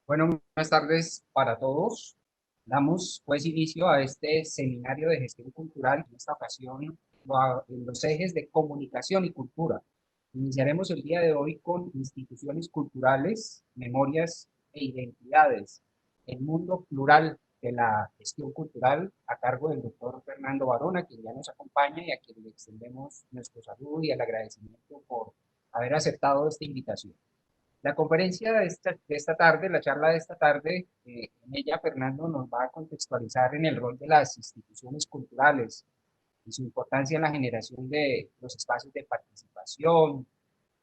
Bueno, buenas tardes para todos. Damos pues inicio a este seminario de gestión cultural, en esta ocasión en los ejes de comunicación y cultura. Iniciaremos el día de hoy con instituciones culturales, memorias e identidades, el mundo plural de la gestión cultural a cargo del doctor Fernando Barona, quien ya nos acompaña y a quien le extendemos nuestro saludo y el agradecimiento por haber aceptado esta invitación. La conferencia de esta tarde, la charla de esta tarde, en ella Fernando nos va a contextualizar en el rol de las instituciones culturales y su importancia en la generación de los espacios de participación,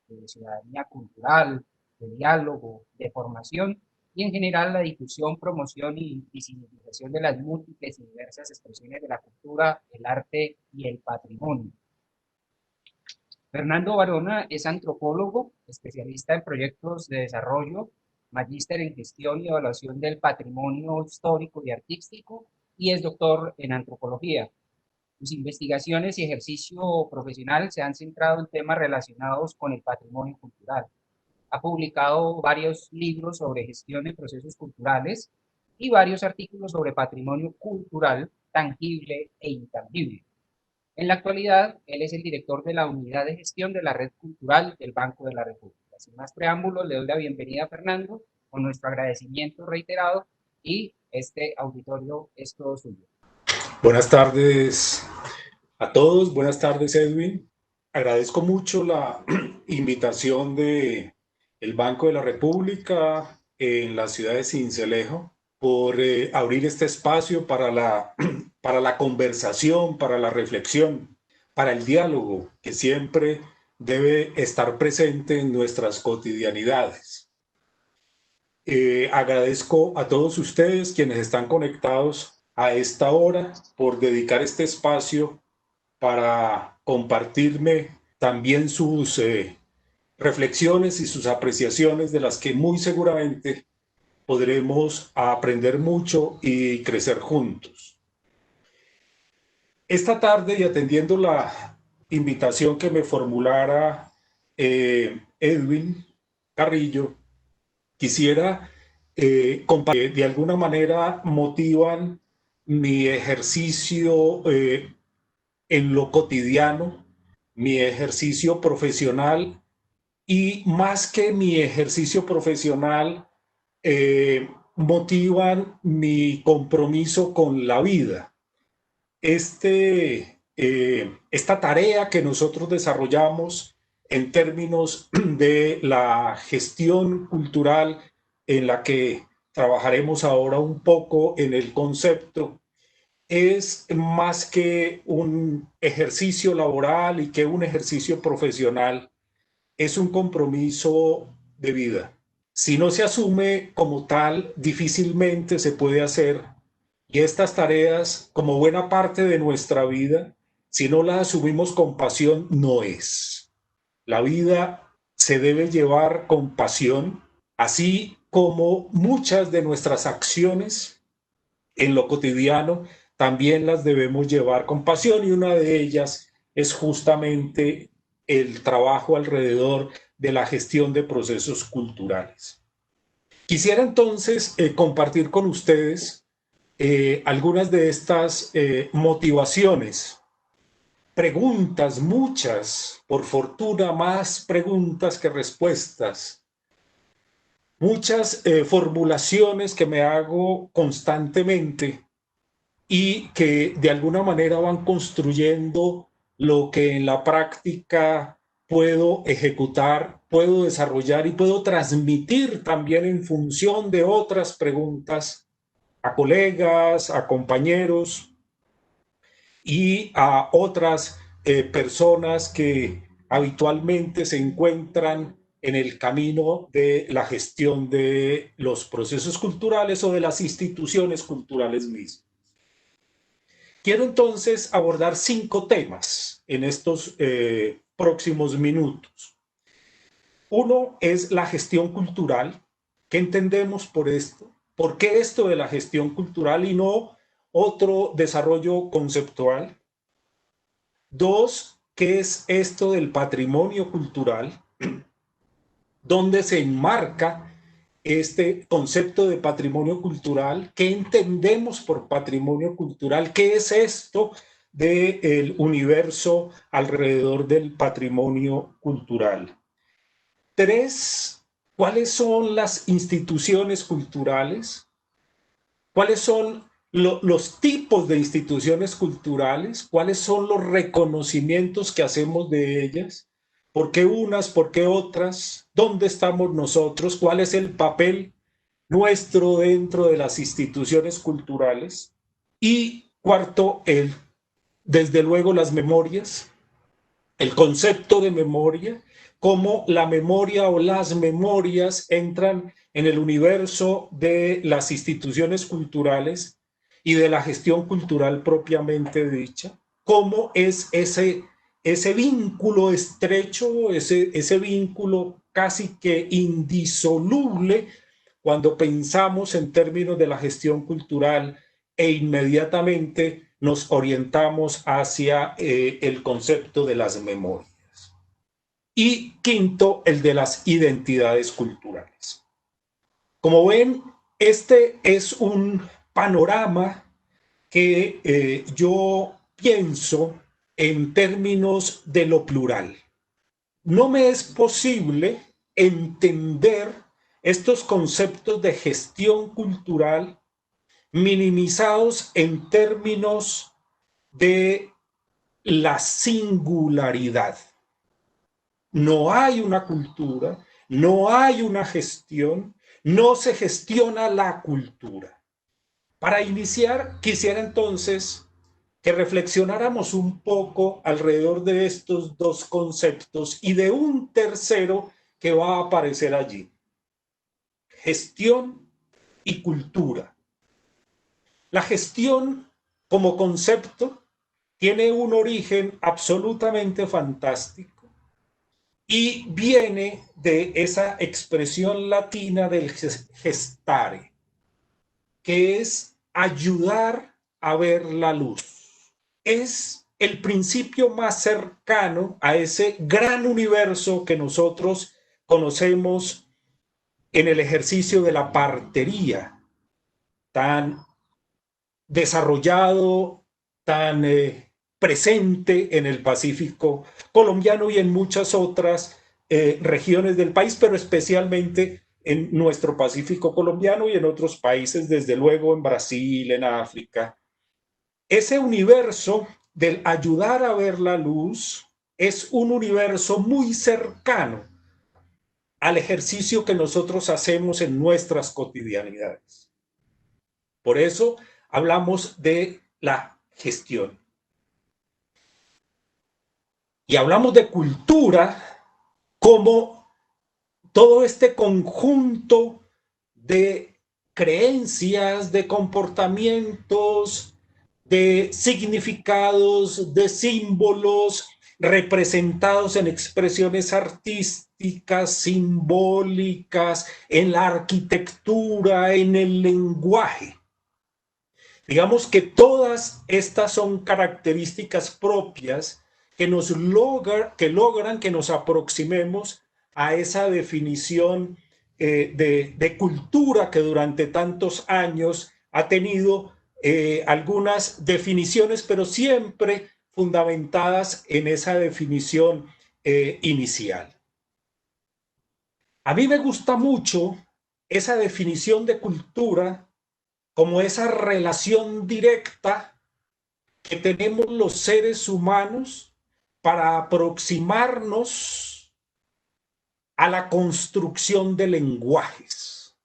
de ciudadanía cultural, de diálogo, de formación y en general la difusión, promoción y visibilización de las múltiples y diversas expresiones de la cultura, el arte y el patrimonio. Fernando Barona es antropólogo, especialista en proyectos de desarrollo, magíster en gestión y evaluación del patrimonio histórico y artístico y es doctor en antropología. Sus investigaciones y ejercicio profesional se han centrado en temas relacionados con el patrimonio cultural. Ha publicado varios libros sobre gestión de procesos culturales y varios artículos sobre patrimonio cultural tangible e intangible. En la actualidad, él es el director de la unidad de gestión de la red cultural del Banco de la República. Sin más preámbulos, le doy la bienvenida a Fernando con nuestro agradecimiento reiterado y este auditorio es todo suyo. Buenas tardes a todos, buenas tardes Edwin. Agradezco mucho la invitación de el Banco de la República en la ciudad de Sincelejo por abrir este espacio para para la conversación, para la reflexión, para el diálogo que siempre debe estar presente en nuestras cotidianidades. Agradezco a todos ustedes quienes están conectados a esta hora por dedicar este espacio para compartirme también sus reflexiones y sus apreciaciones de las que muy seguramente podremos aprender mucho y crecer juntos. Esta tarde y atendiendo la invitación que me formulara Edwin Carrillo, quisiera compartir de alguna manera motivan mi ejercicio en lo cotidiano, mi ejercicio profesional y más que mi ejercicio profesional, motivan mi compromiso con la vida. Esta tarea que nosotros desarrollamos en términos de la gestión cultural en la que trabajaremos ahora un poco en el concepto, es más que un ejercicio laboral y que un ejercicio profesional, es un compromiso de vida. Si no se asume como tal, difícilmente se puede hacer. Y estas tareas, como buena parte de nuestra vida, si no las asumimos con pasión, no es. La vida se debe llevar con pasión, así como muchas de nuestras acciones en lo cotidiano también las debemos llevar con pasión y una de ellas es justamente el trabajo alrededor de la gestión de procesos culturales. Quisiera entonces compartir con ustedes algunas de estas motivaciones, preguntas, muchas, por fortuna más preguntas que respuestas, muchas formulaciones que me hago constantemente y que de alguna manera van construyendo lo que en la práctica puedo ejecutar, puedo desarrollar y puedo transmitir también en función de otras preguntas a colegas, a compañeros y a otras personas que habitualmente se encuentran en el camino de la gestión de los procesos culturales o de las instituciones culturales mismas. Quiero entonces abordar 5 temas en estos próximos minutos. Uno es la gestión cultural. ¿Qué entendemos por esto? ¿Por qué esto de la gestión cultural y no otro desarrollo conceptual? Dos, ¿qué es esto del patrimonio cultural? ¿Dónde se enmarca este concepto de patrimonio cultural, qué entendemos por patrimonio cultural, qué es esto del universo alrededor del patrimonio cultural. 3, ¿cuáles son las instituciones culturales? ¿Cuáles son los tipos de instituciones culturales? ¿Cuáles son los reconocimientos que hacemos de ellas? ¿Por qué unas? ¿Por qué otras? ¿Dónde estamos nosotros? ¿Cuál es el papel nuestro dentro de las instituciones culturales? Y cuarto, desde luego las memorias, el concepto de memoria, cómo la memoria o las memorias entran en el universo de las instituciones culturales y de la gestión cultural propiamente dicha, cómo es ese vínculo estrecho, ese vínculo casi que indisoluble cuando pensamos en términos de la gestión cultural e inmediatamente nos orientamos hacia el concepto de las memorias. Y quinto, el de las identidades culturales. Como ven, este es un panorama que yo pienso en términos de lo plural. No me es posible entender estos conceptos de gestión cultural minimizados en términos de la singularidad. No hay una cultura, no hay una gestión, no se gestiona la cultura. Para iniciar, quisiera entonces que reflexionáramos un poco alrededor de estos dos conceptos y de un tercero que va a aparecer allí: gestión y cultura. La gestión como concepto tiene un origen absolutamente fantástico y viene de esa expresión latina del gestare, que es ayudar a ver la luz. Es el principio más cercano a ese gran universo que nosotros conocemos en el ejercicio de la partería, tan desarrollado, tan presente en el Pacífico colombiano y en muchas otras regiones del país, pero especialmente en nuestro Pacífico colombiano y en otros países, desde luego en Brasil, en África. Ese universo del ayudar a ver la luz es un universo muy cercano al ejercicio que nosotros hacemos en nuestras cotidianidades. Por eso hablamos de la gestión. Y hablamos de cultura como todo este conjunto de creencias, de comportamientos, de significados, de símbolos representados en expresiones artísticas, simbólicas, en la arquitectura, en el lenguaje. Digamos que todas estas son características propias que logran que nos aproximemos a esa definición de cultura que durante tantos años ha tenido algunas definiciones, pero siempre fundamentadas en esa definición inicial. A mí me gusta mucho esa definición de cultura como esa relación directa que tenemos los seres humanos para aproximarnos a la construcción de lenguajes.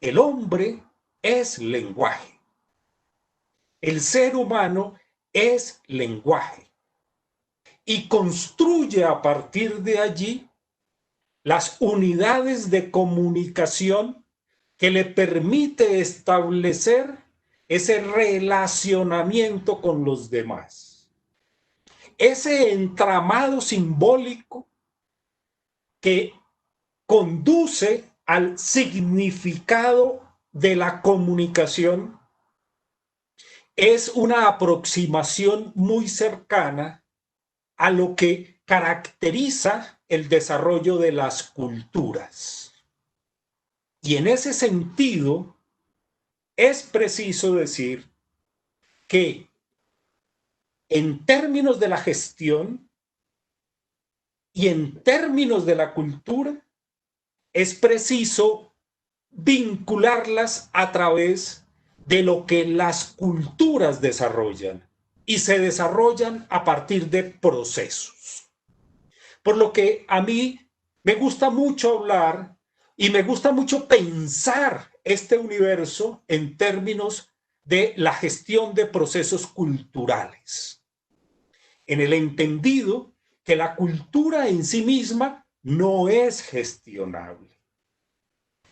El hombre es lenguaje. El ser humano es lenguaje. Y construye a partir de allí las unidades de comunicación que le permite establecer ese relacionamiento con los demás. Ese entramado simbólico que conduce al significado de la comunicación es una aproximación muy cercana a lo que caracteriza el desarrollo de las culturas. Y en ese sentido, es preciso decir que en términos de la gestión y en términos de la cultura, es preciso vincularlas a través de lo que las culturas desarrollan, y se desarrollan a partir de procesos. Por lo que a mí me gusta mucho hablar y me gusta mucho pensar este universo en términos de la gestión de procesos culturales, en el entendido que la cultura en sí misma no es gestionable.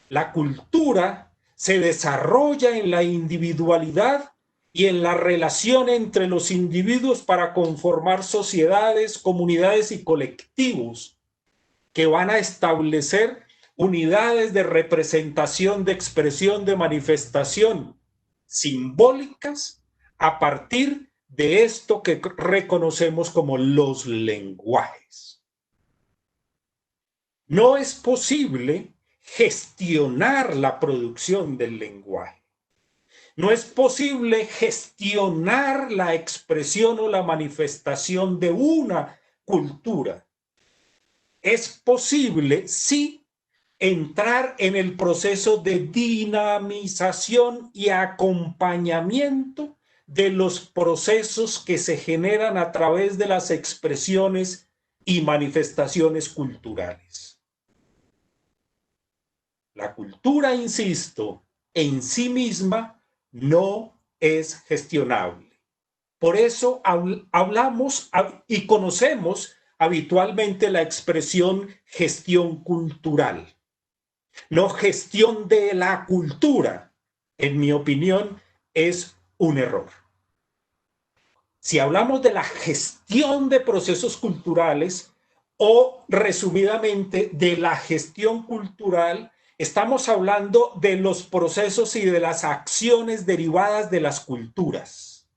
La cultura se desarrolla en la individualidad y en la relación entre los individuos para conformar sociedades, comunidades y colectivos que van a establecer unidades de representación, de expresión, de manifestación simbólicas a partir de esto que reconocemos como los lenguajes. No es posible gestionar la producción del lenguaje. No es posible gestionar la expresión o la manifestación de una cultura. Es posible, sí, entrar en el proceso de dinamización y acompañamiento de los procesos que se generan a través de las expresiones y manifestaciones culturales. La cultura, insisto, en sí misma no es gestionable. Por eso hablamos y conocemos habitualmente la expresión gestión cultural, no gestión de la cultura. En mi opinión, es un error. Si hablamos de la gestión de procesos culturales o, resumidamente, de la gestión cultural, estamos hablando de los procesos y de las acciones derivadas de las culturas.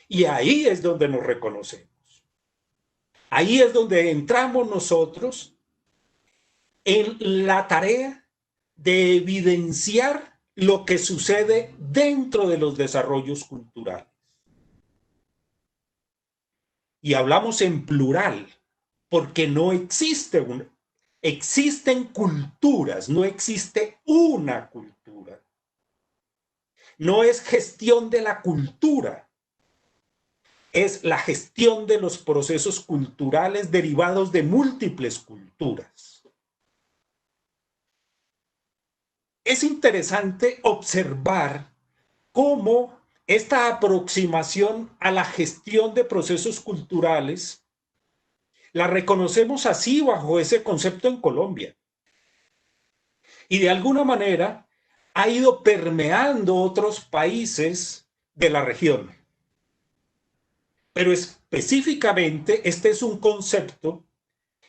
Y ahí es donde nos reconocemos. Ahí es donde entramos nosotros en la tarea de evidenciar lo que sucede dentro de los desarrollos culturales. Y hablamos en plural, porque no existe existen culturas, no existe una cultura. No es gestión de la cultura, es la gestión de los procesos culturales derivados de múltiples culturas. Es interesante observar cómo esta aproximación a la gestión de procesos culturales la reconocemos así bajo ese concepto en Colombia. Y de alguna manera ha ido permeando otros países de la región. Pero específicamente este es un concepto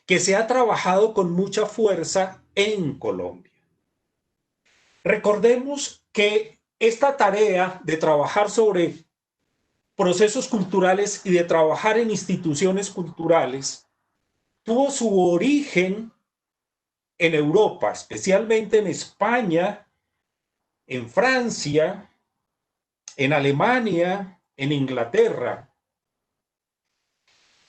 que se ha trabajado con mucha fuerza en Colombia. Recordemos que esta tarea de trabajar sobre procesos culturales y de trabajar en instituciones culturales tuvo su origen en Europa, especialmente en España, en Francia, en Alemania, en Inglaterra.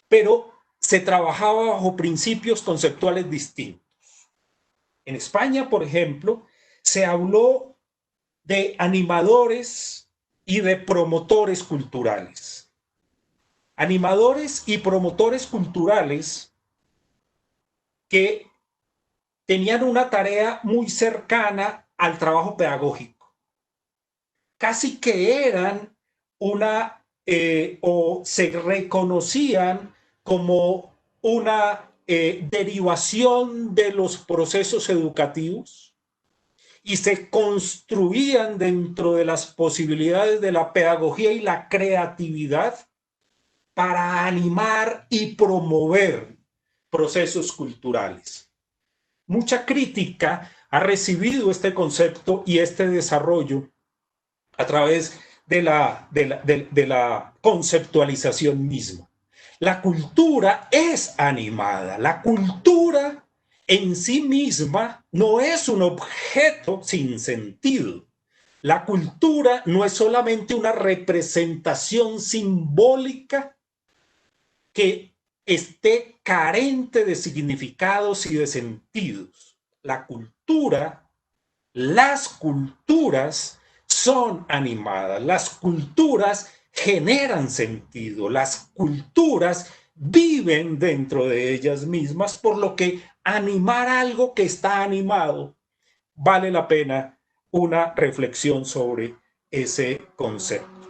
Pero se trabajaba bajo principios conceptuales distintos. En España, por ejemplo, se habló de animadores y de promotores culturales. Animadores y promotores culturales que tenían una tarea muy cercana al trabajo pedagógico. Casi que eran o se reconocían como una derivación de los procesos educativos y se construían dentro de las posibilidades de la pedagogía y la creatividad para animar y promover procesos culturales. Mucha crítica ha recibido este concepto y este desarrollo a través de la conceptualización misma. La cultura es animada, la cultura en sí misma no es un objeto sin sentido. La cultura no es solamente una representación simbólica que esté carente de significados y de sentidos. La cultura, las culturas son animadas, las culturas generan sentido, las culturas viven dentro de ellas mismas, por lo que animar algo que está animado vale la pena una reflexión sobre ese concepto.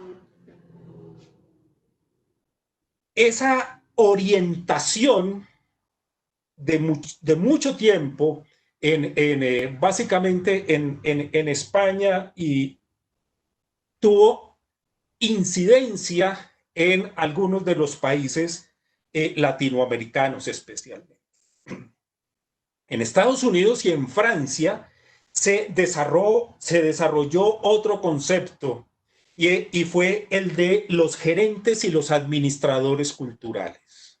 Esa orientación de mucho tiempo básicamente en España y tuvo incidencia en algunos de los países latinoamericanos especialmente. En Estados Unidos y en Francia se desarrolló otro concepto y fue el de los gerentes y los administradores culturales.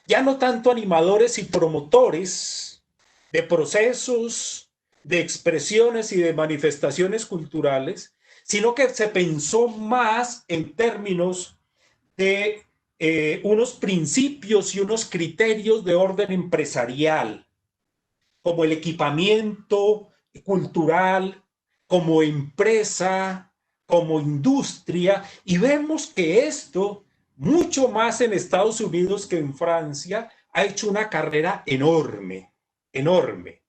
Ya no tanto animadores y promotores de procesos, de expresiones y de manifestaciones culturales, sino que se pensó más en términos de unos principios y unos criterios de orden empresarial, como el equipamiento cultural, como empresa, como industria, y vemos que esto, mucho más en Estados Unidos que en Francia, ha hecho una carrera enorme, enorme.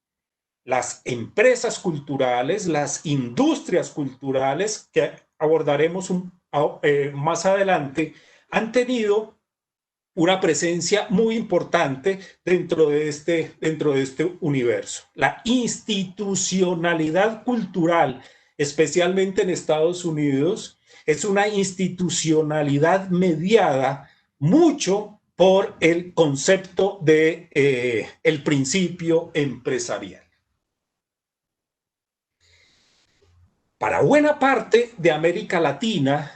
Las empresas culturales, las industrias culturales, que abordaremos más adelante, han tenido una presencia muy importante dentro de este universo. La institucionalidad cultural, especialmente en Estados Unidos, es una institucionalidad mediada mucho por el concepto de el principio empresarial. Para buena parte de América Latina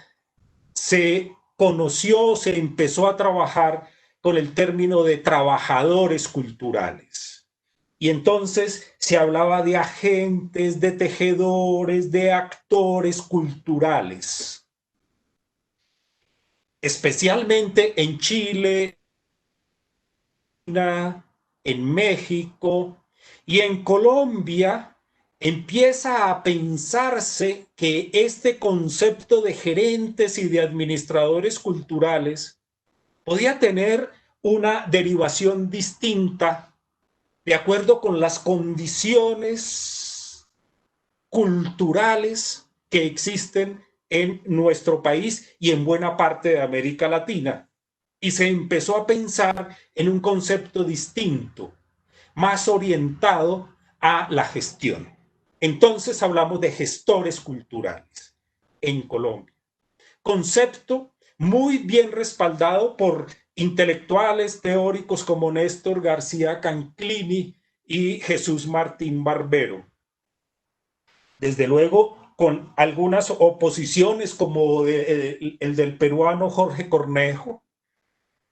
se conoció, se empezó a trabajar con el término de trabajadores culturales. Y entonces se hablaba de agentes, de tejedores, de actores culturales. Especialmente en Chile, en México y en Colombia, empieza a pensarse que este concepto de gerentes y de administradores culturales podía tener una derivación distinta de acuerdo con las condiciones culturales que existen en nuestro país y en buena parte de América Latina. Y se empezó a pensar en un concepto distinto, más orientado a la gestión. Entonces hablamos de gestores culturales en Colombia. Concepto muy bien respaldado por intelectuales teóricos como Néstor García Canclini y Jesús Martín Barbero. Desde luego, con algunas oposiciones como el del peruano Jorge Cornejo,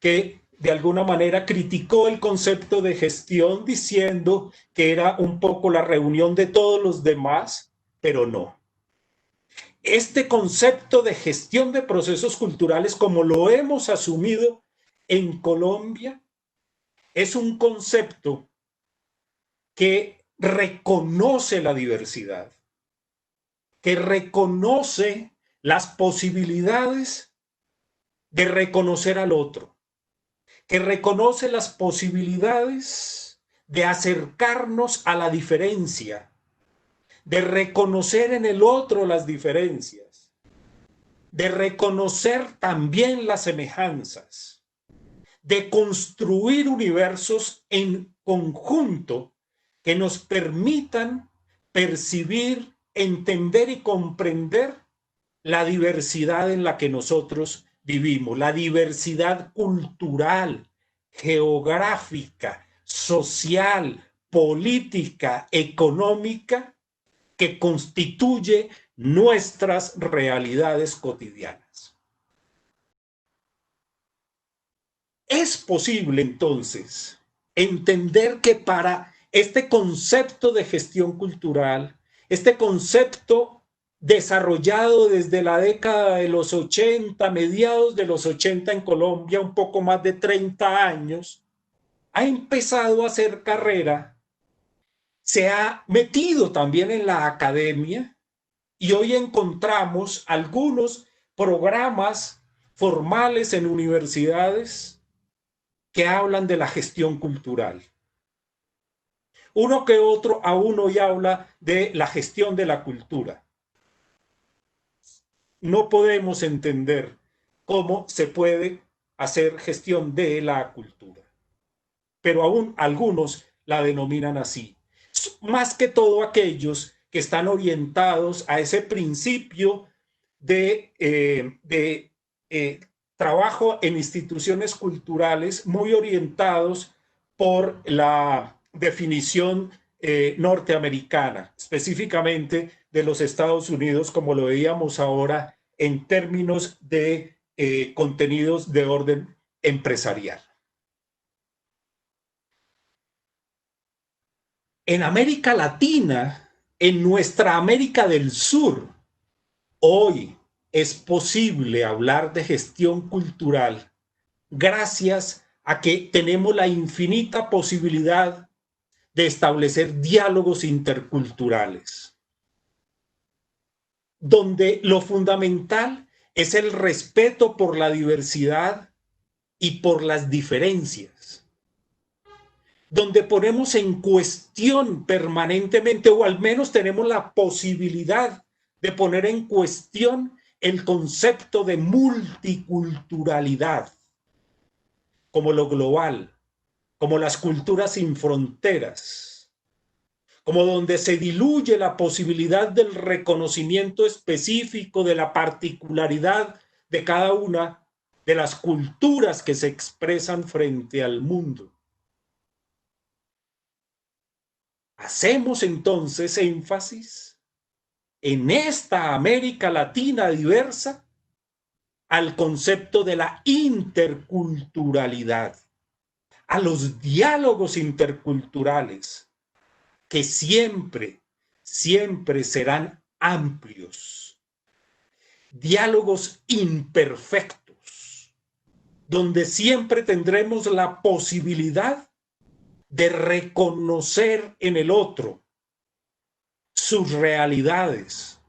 que de alguna manera criticó el concepto de gestión diciendo que era un poco la reunión de todos los demás, pero no. Este concepto de gestión de procesos culturales, como lo hemos asumido en Colombia, es un concepto que reconoce la diversidad, que reconoce las posibilidades de reconocer al otro, que reconoce las posibilidades de acercarnos a la diferencia, de reconocer en el otro las diferencias, de reconocer también las semejanzas, de construir universos en conjunto que nos permitan percibir, entender y comprender la diversidad en la que nosotros vivimos, la diversidad cultural, geográfica, social, política, económica, que constituye nuestras realidades cotidianas. Es posible entonces entender que para este concepto de gestión cultural, este concepto desarrollado desde la década de los 80, mediados de los 80 en Colombia, un poco más de 30 años, ha empezado a hacer carrera, se ha metido también en la academia y hoy encontramos algunos programas formales en universidades que hablan de la gestión cultural. Uno que otro aún hoy habla de la gestión de la cultura. No podemos entender cómo se puede hacer gestión de la cultura, pero aún algunos la denominan así. Más que todo aquellos que están orientados a ese principio de trabajo en instituciones culturales muy orientados por la definición norteamericana, específicamente de los Estados Unidos, como lo veíamos ahora en términos de contenidos de orden empresarial. En América Latina, en nuestra América del Sur, hoy es posible hablar de gestión cultural gracias a que tenemos la infinita posibilidad de establecer diálogos interculturales, donde lo fundamental es el respeto por la diversidad y por las diferencias, donde ponemos en cuestión permanentemente, o al menos tenemos la posibilidad de poner en cuestión el concepto de multiculturalidad, como lo global, como las culturas sin fronteras, como donde se diluye la posibilidad del reconocimiento específico de la particularidad de cada una de las culturas que se expresan frente al mundo. Hacemos entonces énfasis en esta América Latina diversa al concepto de la interculturalidad, a los diálogos interculturales, que siempre serán amplios, diálogos imperfectos, donde siempre tendremos la posibilidad de reconocer en el otro sus realidades,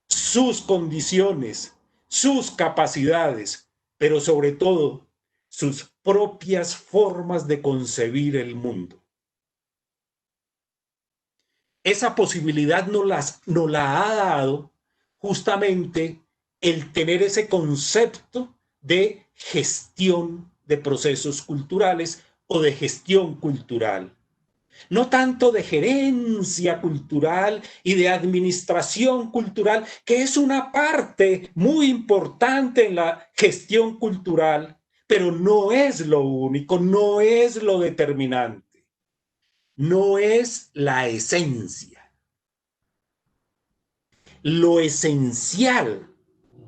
sus condiciones, sus capacidades, pero sobre todo sus propias formas de concebir el mundo. Esa posibilidad nos la ha dado justamente el tener ese concepto de gestión de procesos culturales o de gestión cultural. No tanto de gerencia cultural y de administración cultural, que es una parte muy importante en la gestión cultural, pero no es lo único, no es lo determinante, no es la esencia. Lo esencial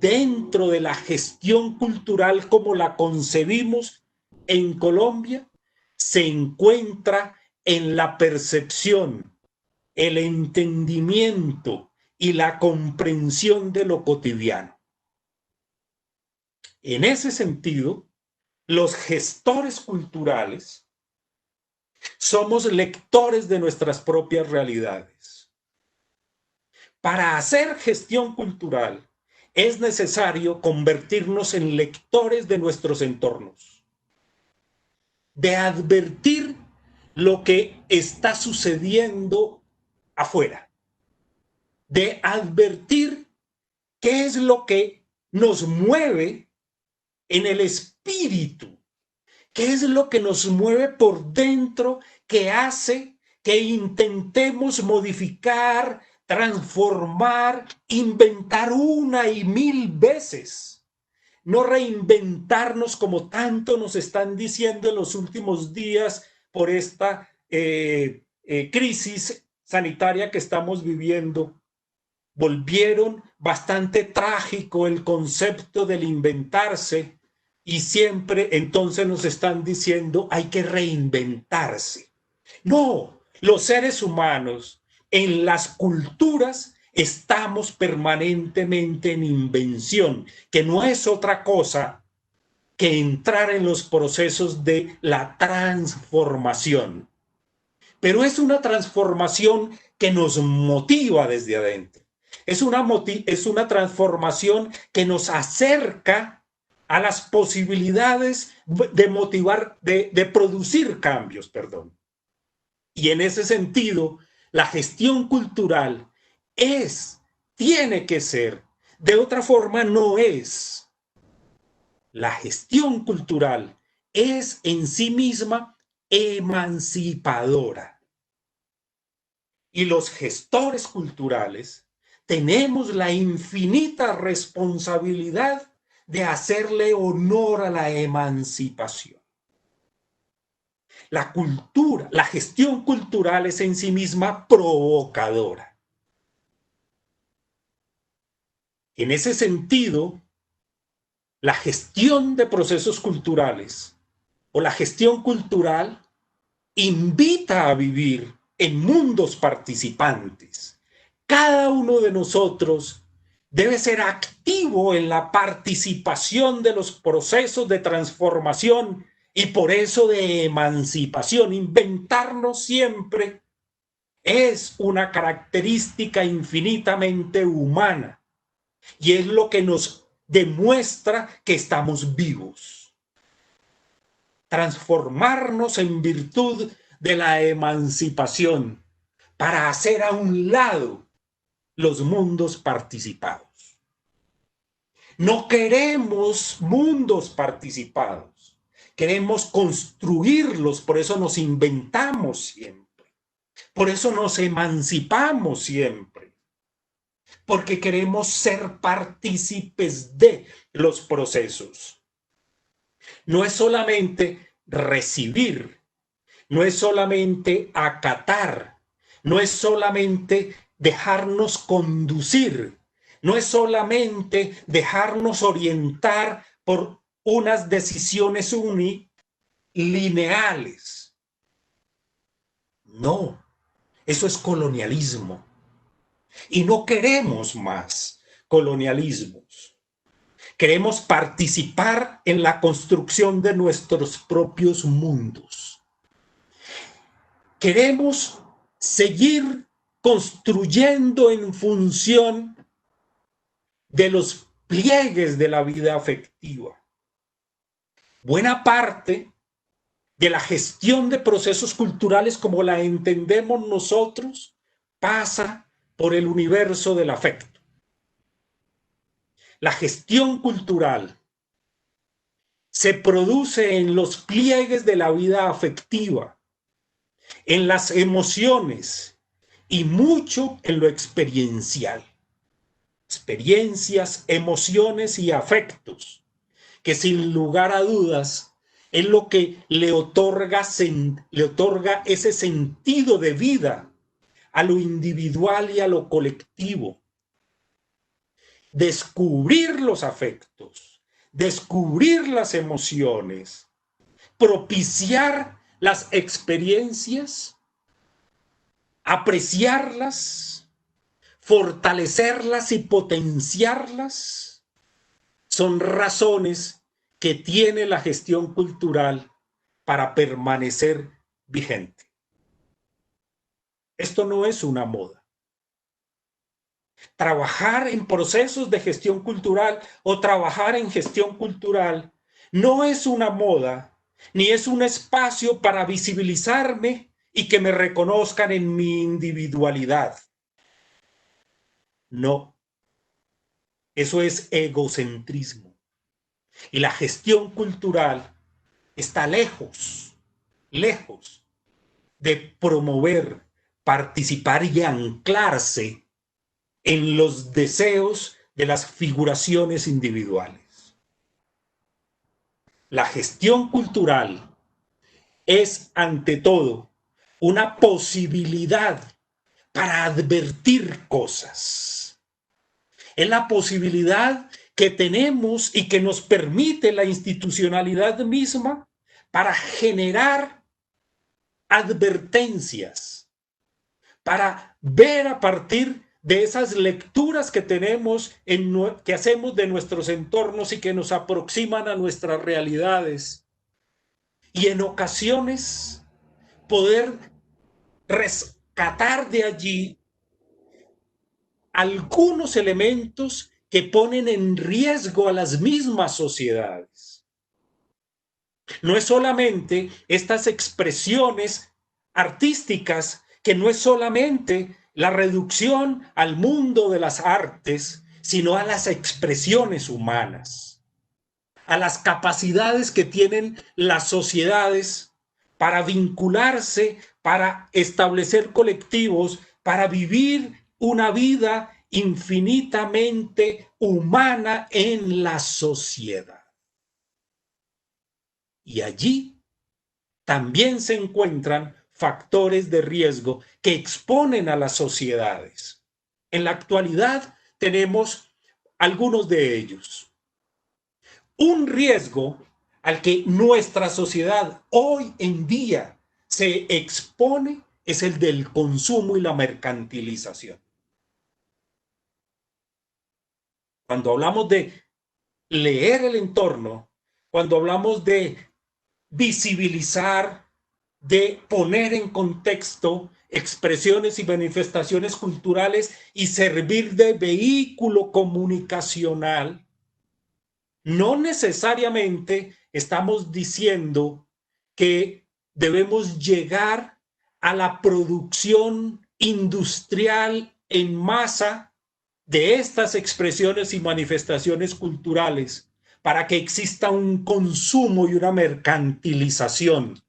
dentro de la gestión cultural como la concebimos en Colombia se encuentra en la percepción, el entendimiento y la comprensión de lo cotidiano. En ese sentido, los gestores culturales somos lectores de nuestras propias realidades. Para hacer gestión cultural es necesario convertirnos en lectores de nuestros entornos, de advertir lo que está sucediendo afuera, de advertir qué es lo que nos mueve en el espíritu, qué es lo que nos mueve por dentro, que hace que intentemos modificar, transformar, inventar una y mil veces. No reinventarnos como tanto nos están diciendo en los últimos días por esta crisis sanitaria que estamos viviendo. Volvieron bastante trágico el concepto del inventarse y siempre entonces nos están diciendo hay que reinventarse. No, Los seres humanos en las culturas estamos permanentemente en invención, que no es otra cosa que entrar en los procesos de la transformación. Pero es una transformación que nos motiva desde adentro. Es una transformación que nos acerca a las posibilidades de motivar, de producir cambios, perdón. Y en ese sentido, la gestión cultural tiene que ser, de otra forma no es. La gestión cultural es en sí misma emancipadora. Y los gestores culturales tenemos la infinita responsabilidad de hacerle honor a la emancipación. La cultura, la gestión cultural es en sí misma provocadora. En ese sentido, la gestión de procesos culturales o la gestión cultural invita a vivir en mundos participantes. Cada uno de nosotros debe ser activo en la participación de los procesos de transformación y por eso de emancipación. Inventarnos siempre es una característica infinitamente humana y es lo que nos demuestra que estamos vivos. Transformarnos en virtud de la emancipación para hacer a un lado los mundos participados. No queremos mundos participados, queremos construirlos, por eso nos inventamos siempre, por eso nos emancipamos siempre, porque queremos ser partícipes de los procesos. No es solamente recibir, no es solamente acatar, no es solamente dejarnos conducir, no es solamente dejarnos orientar por unas decisiones unilineales. No, eso es colonialismo. Y no queremos más colonialismos. Queremos participar en la construcción de nuestros propios mundos. Queremos seguir construyendo en función de los pliegues de la vida afectiva. Buena parte de la gestión de procesos culturales como la entendemos nosotros pasa por el universo del afecto. La gestión cultural se produce en los pliegues de la vida afectiva, en las emociones y mucho en lo experiencial. Experiencias, emociones y afectos, que sin lugar a dudas es lo que le otorga ese sentido de vida a lo individual y a lo colectivo. Descubrir los afectos, descubrir las emociones, propiciar las experiencias, apreciarlas, fortalecerlas y potenciarlas, son razones que tiene la gestión cultural para permanecer vigente. Esto no es una moda. Trabajar en procesos de gestión cultural o trabajar en gestión cultural no es una moda, ni es un espacio para visibilizarme y que me reconozcan en mi individualidad. No, eso es egocentrismo. Y la gestión cultural está lejos de promover, participar y anclarse en los deseos de las figuraciones individuales. La gestión cultural es, ante todo, una posibilidad para advertir cosas. Es la posibilidad que tenemos y que nos permite la institucionalidad misma para generar advertencias, para ver a partir de esas lecturas que tenemos, que hacemos de nuestros entornos y que nos aproximan a nuestras realidades. Y en ocasiones poder rescatar de allí algunos elementos que ponen en riesgo a las mismas sociedades. No es solamente estas expresiones artísticas, que no es solamente la reducción al mundo de las artes, sino a las expresiones humanas, a las capacidades que tienen las sociedades para vincularse, para establecer colectivos, para vivir una vida infinitamente humana en la sociedad. Y allí también se encuentran factores de riesgo que exponen a las sociedades. En la actualidad tenemos algunos de ellos. Un riesgo al que nuestra sociedad hoy en día se expone es el del consumo y la mercantilización. Cuando hablamos de leer el entorno, cuando hablamos de visibilizar, de poner en contexto expresiones y manifestaciones culturales y servir de vehículo comunicacional, no necesariamente estamos diciendo que debemos llegar a la producción industrial en masa de estas expresiones y manifestaciones culturales para que exista un consumo y una mercantilización,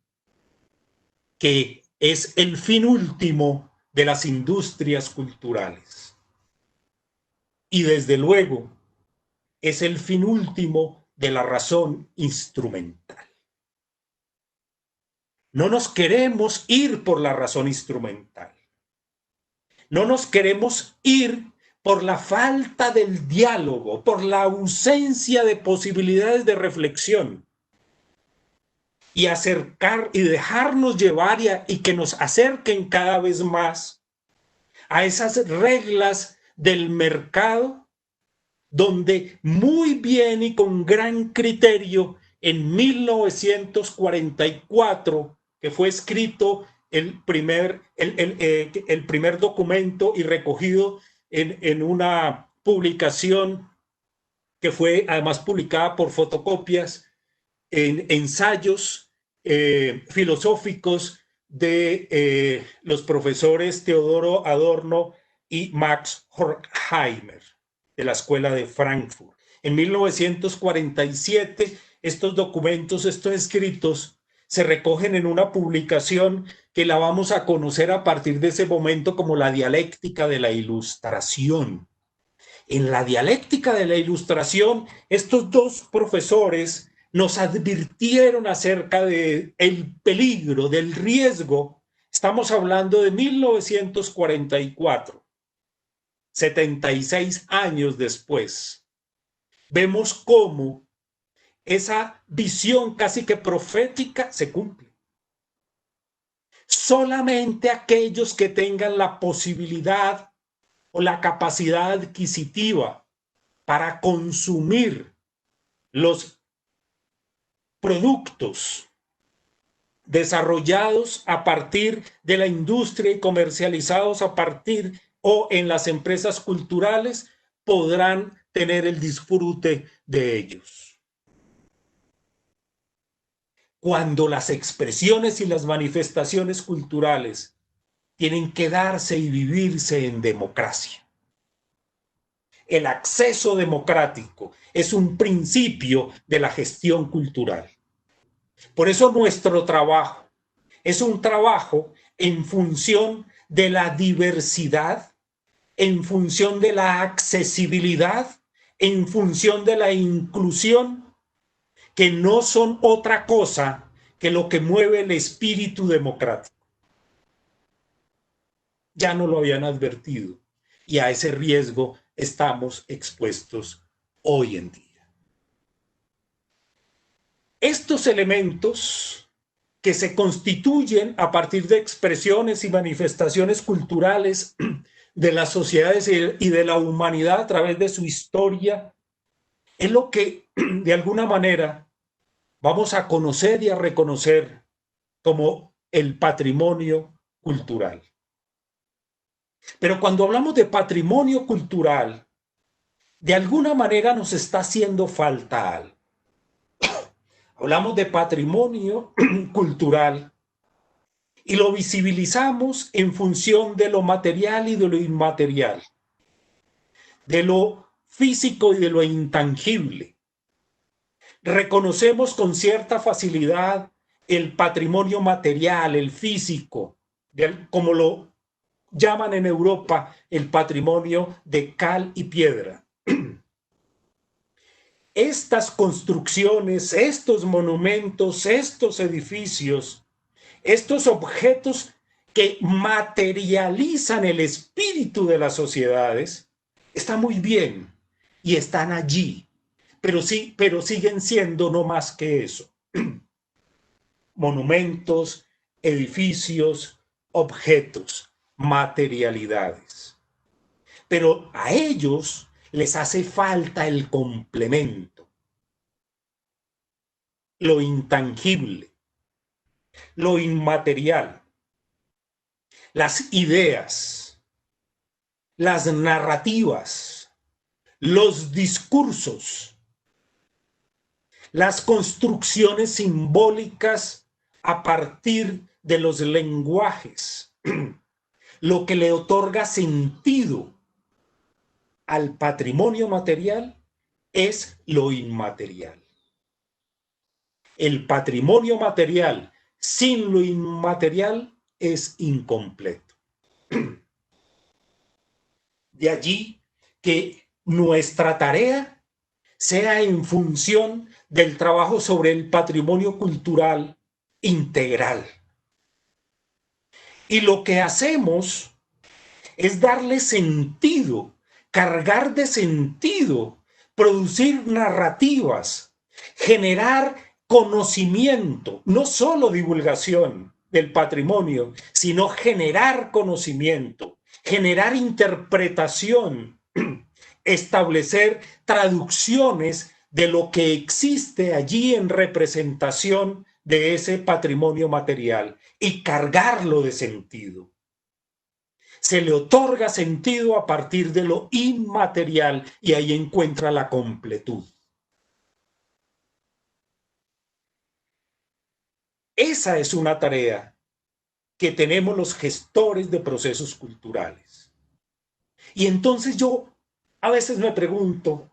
que es el fin último de las industrias culturales. Y desde luego, es el fin último de la razón instrumental. No nos queremos ir por la razón instrumental. No nos queremos ir por la falta del diálogo, por la ausencia de posibilidades de reflexión. Y acercar y dejarnos llevar y que nos acerquen cada vez más a esas reglas del mercado, donde muy bien y con gran criterio en 1944, que fue escrito el primer documento y recogido en una publicación que fue además publicada por fotocopias, en ensayos filosóficos de los profesores Teodoro Adorno y Max Horkheimer, de la Escuela de Frankfurt. En 1947, estos documentos, estos escritos, se recogen en una publicación que la vamos a conocer a partir de ese momento como la dialéctica de la Ilustración. En la dialéctica de la Ilustración, estos dos profesores nos advirtieron acerca del peligro, del riesgo. Estamos hablando de 1944, 76 años después. Vemos cómo esa visión casi que profética se cumple. Solamente aquellos que tengan la posibilidad o la capacidad adquisitiva para consumir los productos desarrollados a partir de la industria y comercializados a partir o en las empresas culturales podrán tener el disfrute de ellos. Cuando las expresiones y las manifestaciones culturales tienen que darse y vivirse en democracia. El acceso democrático es un principio de la gestión cultural. Por eso nuestro trabajo es un trabajo en función de la diversidad, en función de la accesibilidad, en función de la inclusión, que no son otra cosa que lo que mueve el espíritu democrático. Ya no lo habían advertido y a ese riesgo estamos expuestos hoy en día. Estos elementos que se constituyen a partir de expresiones y manifestaciones culturales de las sociedades y de la humanidad a través de su historia, es lo que de alguna manera vamos a conocer y a reconocer como el patrimonio cultural. Pero cuando hablamos de patrimonio cultural, de alguna manera nos está haciendo falta algo. Hablamos de patrimonio cultural y lo visibilizamos en función de lo material y de lo inmaterial, de lo físico y de lo intangible. Reconocemos con cierta facilidad el patrimonio material, el físico, como lo llaman en Europa el patrimonio de cal y piedra. Estas construcciones, estos monumentos, estos edificios, estos objetos que materializan el espíritu de las sociedades, están muy bien y están allí, pero siguen siendo no más que eso. Monumentos, edificios, objetos, materialidades. Pero a ellos les hace falta el complemento, lo intangible, lo inmaterial, las ideas, las narrativas, los discursos, las construcciones simbólicas a partir de los lenguajes, lo que le otorga sentido al patrimonio material es lo inmaterial. El patrimonio material sin lo inmaterial es incompleto. De allí que nuestra tarea sea en función del trabajo sobre el patrimonio cultural integral. Y lo que hacemos es darle sentido, cargar de sentido, producir narrativas, generar conocimiento, no solo divulgación del patrimonio, sino generar conocimiento, generar interpretación, establecer traducciones de lo que existe allí en representación de ese patrimonio material y cargarlo de sentido. Se le otorga sentido a partir de lo inmaterial y ahí encuentra la completud. Esa es una tarea que tenemos los gestores de procesos culturales. Y entonces yo a veces me pregunto,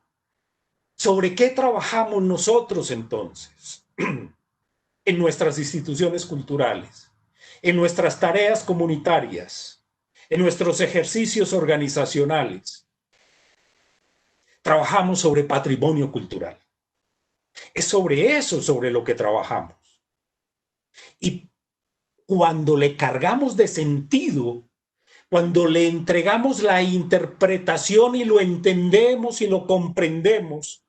¿sobre qué trabajamos nosotros entonces en nuestras instituciones culturales, en nuestras tareas comunitarias, en nuestros ejercicios organizacionales? Trabajamos sobre patrimonio cultural. Es sobre eso sobre lo que trabajamos. Y cuando le cargamos de sentido, cuando le entregamos la interpretación y lo entendemos y lo comprendemos,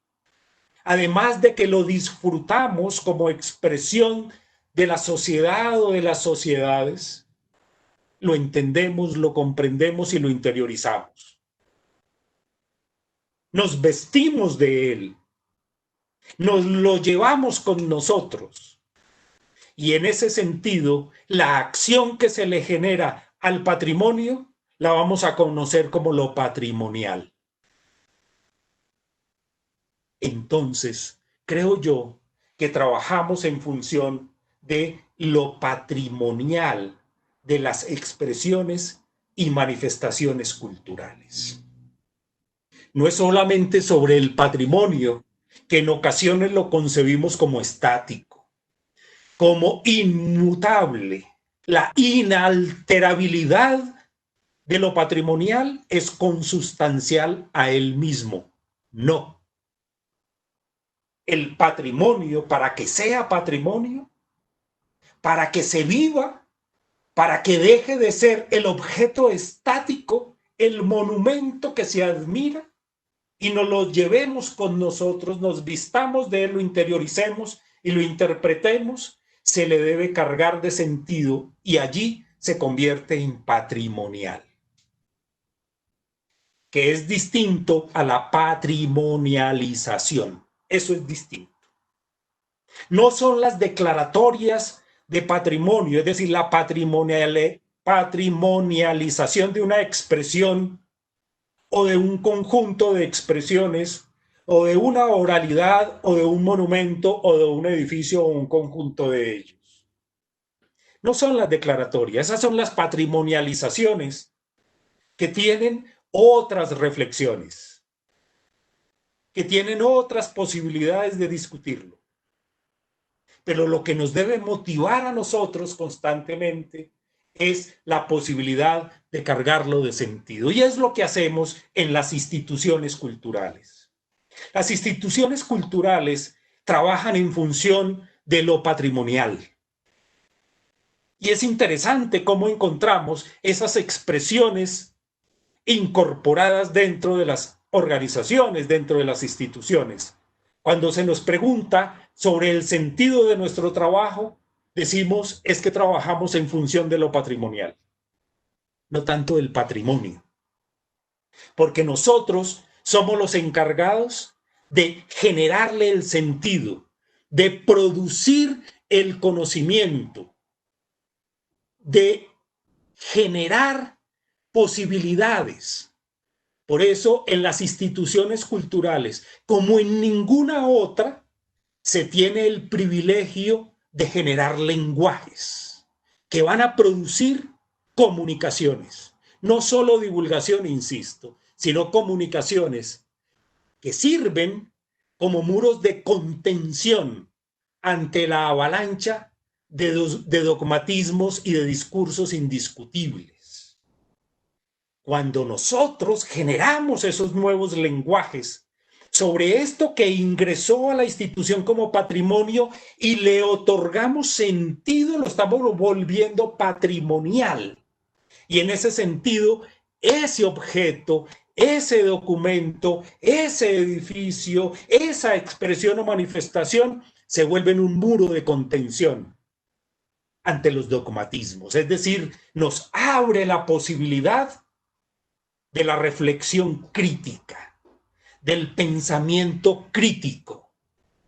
además de que lo disfrutamos como expresión de la sociedad o de las sociedades, lo entendemos, lo comprendemos y lo interiorizamos. Nos vestimos de él, nos lo llevamos con nosotros. Y en ese sentido, la acción que se le genera al patrimonio la vamos a conocer como lo patrimonial. Entonces, creo yo que trabajamos en función de lo patrimonial de las expresiones y manifestaciones culturales. No es solamente sobre el patrimonio, que en ocasiones lo concebimos como estático, como inmutable. La inalterabilidad de lo patrimonial es consustancial a él mismo. No. El patrimonio, para que sea patrimonio, para que se viva, para que deje de ser el objeto estático, el monumento que se admira, y nos lo llevemos con nosotros, nos vistamos de él, lo interioricemos y lo interpretemos, se le debe cargar de sentido y allí se convierte en patrimonial, que es distinto a la patrimonialización. Eso es distinto. No son las declaratorias de patrimonio, es decir, la patrimonialización de una expresión o de un conjunto de expresiones o de una oralidad o de un monumento o de un edificio o un conjunto de ellos. No son las declaratorias, esas son las patrimonializaciones que tienen otras reflexiones, que tienen otras posibilidades de discutirlo. Pero lo que nos debe motivar a nosotros constantemente es la posibilidad de cargarlo de sentido. Y es lo que hacemos en las instituciones culturales. Las instituciones culturales trabajan en función de lo patrimonial. Y es interesante cómo encontramos esas expresiones incorporadas dentro de las organizaciones, dentro de las instituciones. Cuando se nos pregunta sobre el sentido de nuestro trabajo, decimos es que trabajamos en función de lo patrimonial, no tanto del patrimonio, porque nosotros somos los encargados de generarle el sentido, de producir el conocimiento, de generar posibilidades. Por eso, en las instituciones culturales, como en ninguna otra, se tiene el privilegio de generar lenguajes que van a producir comunicaciones. No solo divulgación, insisto, sino comunicaciones que sirven como muros de contención ante la avalancha de dogmatismos y de discursos indiscutibles. Cuando nosotros generamos esos nuevos lenguajes sobre esto que ingresó a la institución como patrimonio y le otorgamos sentido, lo estamos volviendo patrimonial. Y en ese sentido, ese objeto, ese documento, ese edificio, esa expresión o manifestación se vuelven un muro de contención ante los dogmatismos. Es decir, nos abre la posibilidad de la reflexión crítica, del pensamiento crítico,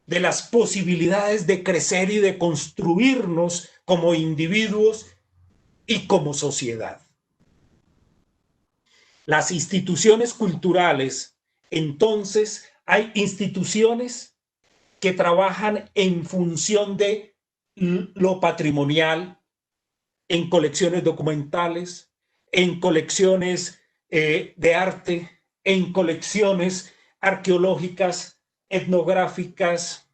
de las posibilidades de crecer y de construirnos como individuos y como sociedad. Las instituciones culturales, entonces, hay instituciones que trabajan en función de lo patrimonial, en colecciones documentales, en colecciones de arte, en colecciones arqueológicas, etnográficas,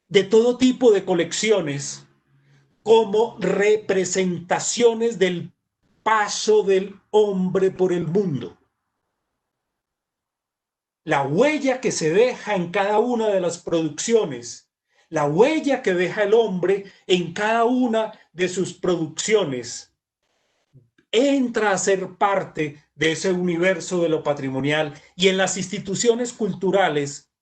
de todo tipo de colecciones, como representaciones del paso del hombre por el mundo. La huella que se deja en cada una de las producciones, la huella que deja el hombre en cada una de sus producciones, entra a ser parte de ese universo de lo patrimonial. Y en las instituciones culturales,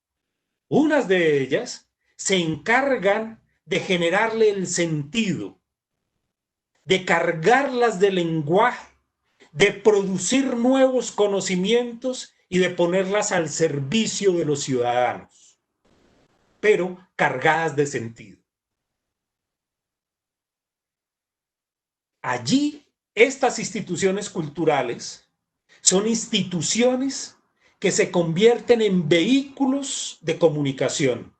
unas de ellas se encargan de generarle el sentido, de cargarlas de lenguaje, de producir nuevos conocimientos y de ponerlas al servicio de los ciudadanos, pero cargadas de sentido. Allí, estas instituciones culturales son instituciones que se convierten en vehículos de comunicación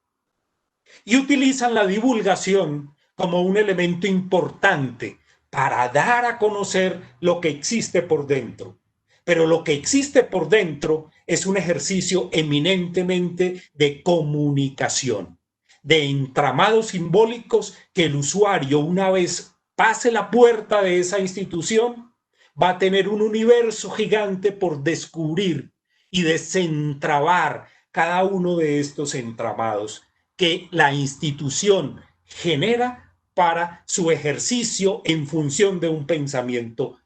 y utilizan la divulgación como un elemento importante para dar a conocer lo que existe por dentro. Pero lo que existe por dentro es un ejercicio eminentemente de comunicación, de entramados simbólicos que el usuario, una vez pase la puerta de esa institución, va a tener un universo gigante por descubrir y desentrabar cada uno de estos entramados que la institución genera para su ejercicio en función de un pensamiento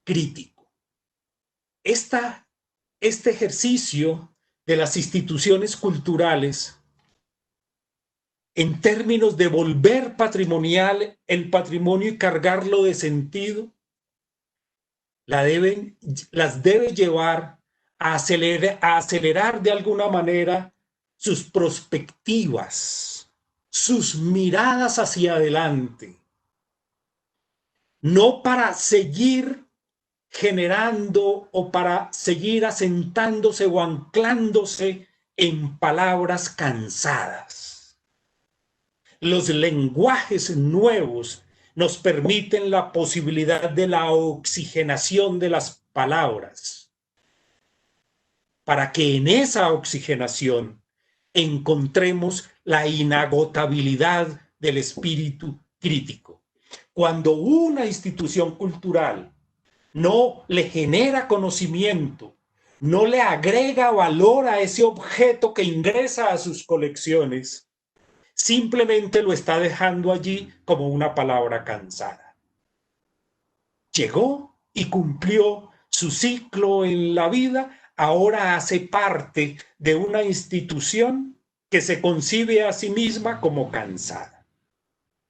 crítico. Este ejercicio de las instituciones culturales en términos de volver patrimonial el patrimonio y cargarlo de sentido, las debe llevar a acelerar de alguna manera sus perspectivas, sus miradas hacia adelante, no para seguir generando o para seguir asentándose o anclándose en palabras cansadas. Los lenguajes nuevos nos permiten la posibilidad de la oxigenación de las palabras, para que en esa oxigenación encontremos la inagotabilidad del espíritu crítico. Cuando una institución cultural no le genera conocimiento, no le agrega valor a ese objeto que ingresa a sus colecciones, simplemente lo está dejando allí como una palabra cansada. Llegó y cumplió su ciclo en la vida, ahora hace parte de una institución que se concibe a sí misma como cansada.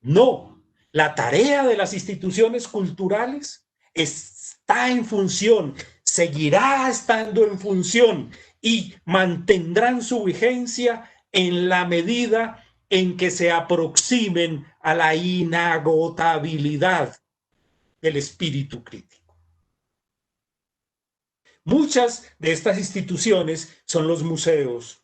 No, la tarea de las instituciones culturales está en función, seguirá estando en función y mantendrán su vigencia en la medida en que se aproximen a la inagotabilidad del espíritu crítico. Muchas de estas instituciones son los museos,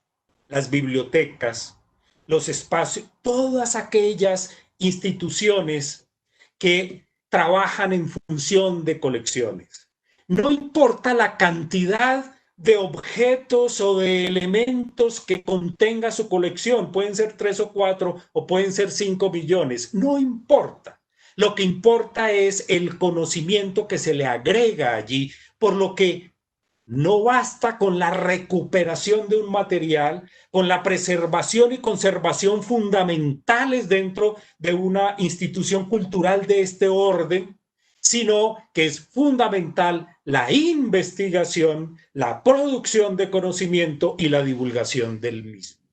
las bibliotecas, los espacios, todas aquellas instituciones que trabajan en función de colecciones. No importa la cantidad de objetos o de elementos que contenga su colección, pueden ser 3 o 4 o pueden ser 5 millones, no importa. Lo que importa es el conocimiento que se le agrega allí, por lo que no basta con la recuperación de un material, con la preservación y conservación fundamentales dentro de una institución cultural de este orden, sino que es fundamental la investigación, la producción de conocimiento y la divulgación del mismo.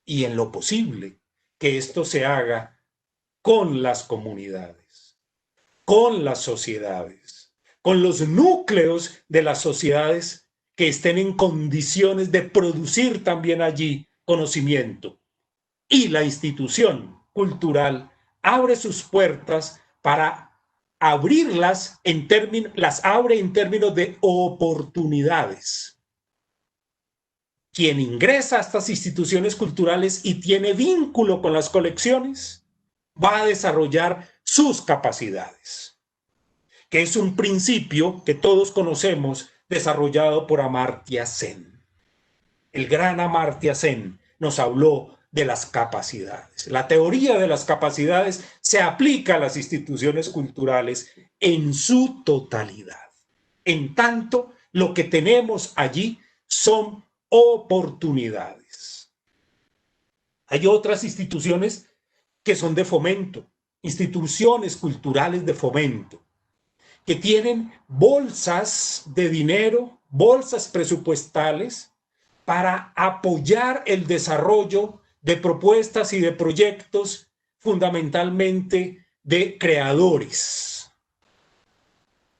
Y en lo posible, que esto se haga con las comunidades, con las sociedades, con los núcleos de las sociedades que estén en condiciones de producir también allí conocimiento. Y la institución cultural abre sus puertas para abrirlas las abre en términos de oportunidades. Quien ingresa a estas instituciones culturales y tiene vínculo con las colecciones va a desarrollar sus capacidades, que es un principio que todos conocemos desarrollado por Amartya Sen. El gran Amartya Sen nos habló de las capacidades. La teoría de las capacidades se aplica a las instituciones culturales en su totalidad. En tanto, lo que tenemos allí son oportunidades. Hay otras instituciones que son de fomento, instituciones culturales de fomento, que tienen bolsas de dinero, bolsas presupuestales para apoyar el desarrollo de propuestas y de proyectos fundamentalmente de creadores.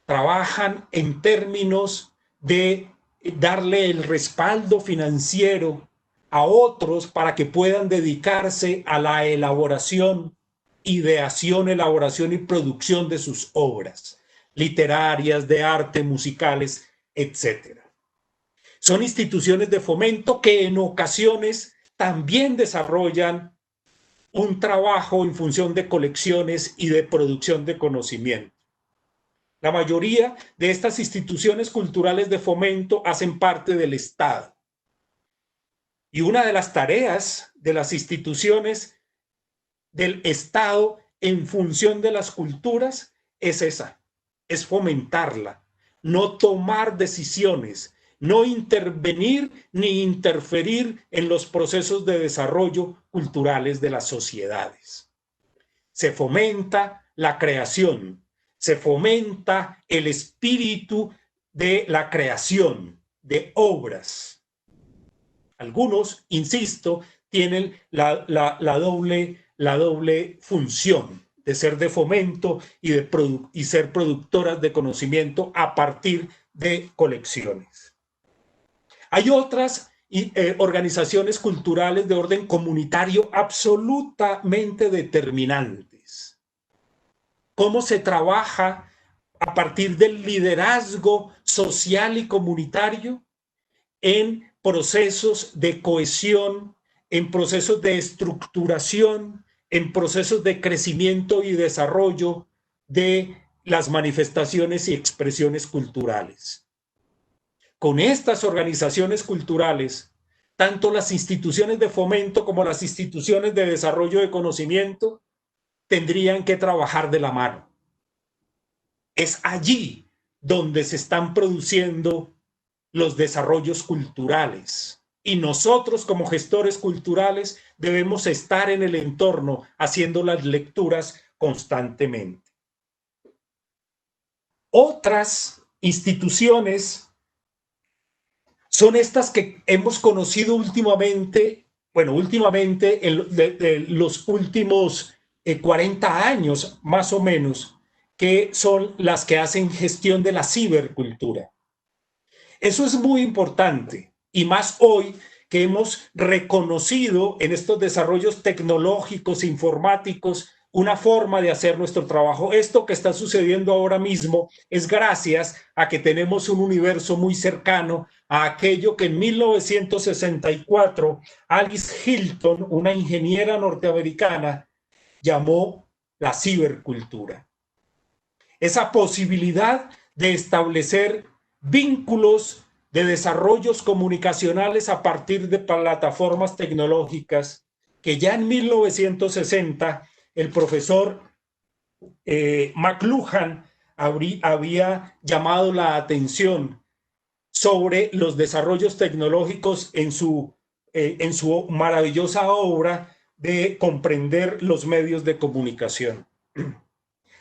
Trabajan en términos de darle el respaldo financiero a otros para que puedan dedicarse a la elaboración, ideación, elaboración y producción de sus obras literarias, de arte, musicales, etc. Son instituciones de fomento que en ocasiones también desarrollan un trabajo en función de colecciones y de producción de conocimiento. La mayoría de estas instituciones culturales de fomento hacen parte del Estado. Y una de las tareas de las instituciones del Estado en función de las culturas es esa, es fomentarla, no tomar decisiones, no intervenir ni interferir en los procesos de desarrollo culturales de las sociedades. Se fomenta la creación, se fomenta el espíritu de la creación de obras. Algunos, insisto, tienen la doble función de ser de fomento y ser productoras de conocimiento a partir de colecciones. Hay otras organizaciones culturales de orden comunitario absolutamente determinantes. ¿Cómo se trabaja a partir del liderazgo social y comunitario en procesos de cohesión, en procesos de estructuración, en procesos de crecimiento y desarrollo de las manifestaciones y expresiones culturales? Con estas organizaciones culturales, tanto las instituciones de fomento como las instituciones de desarrollo de conocimiento tendrían que trabajar de la mano. Es allí donde se están produciendo los desarrollos culturales. Y nosotros como gestores culturales debemos estar en el entorno haciendo las lecturas constantemente. Otras instituciones son estas que hemos conocido últimamente, de los últimos 40 años más o menos, que son las que hacen gestión de la cibercultura. Eso es muy importante, y más hoy que hemos reconocido en estos desarrollos tecnológicos, informáticos, una forma de hacer nuestro trabajo. Esto que está sucediendo ahora mismo es gracias a que tenemos un universo muy cercano a aquello que en 1964 Alice Hilton, una ingeniera norteamericana, llamó la cibercultura. Esa posibilidad de establecer vínculos de desarrollos comunicacionales a partir de plataformas tecnológicas que ya en 1960 el profesor McLuhan había llamado la atención sobre los desarrollos tecnológicos en su maravillosa obra de comprender los medios de comunicación.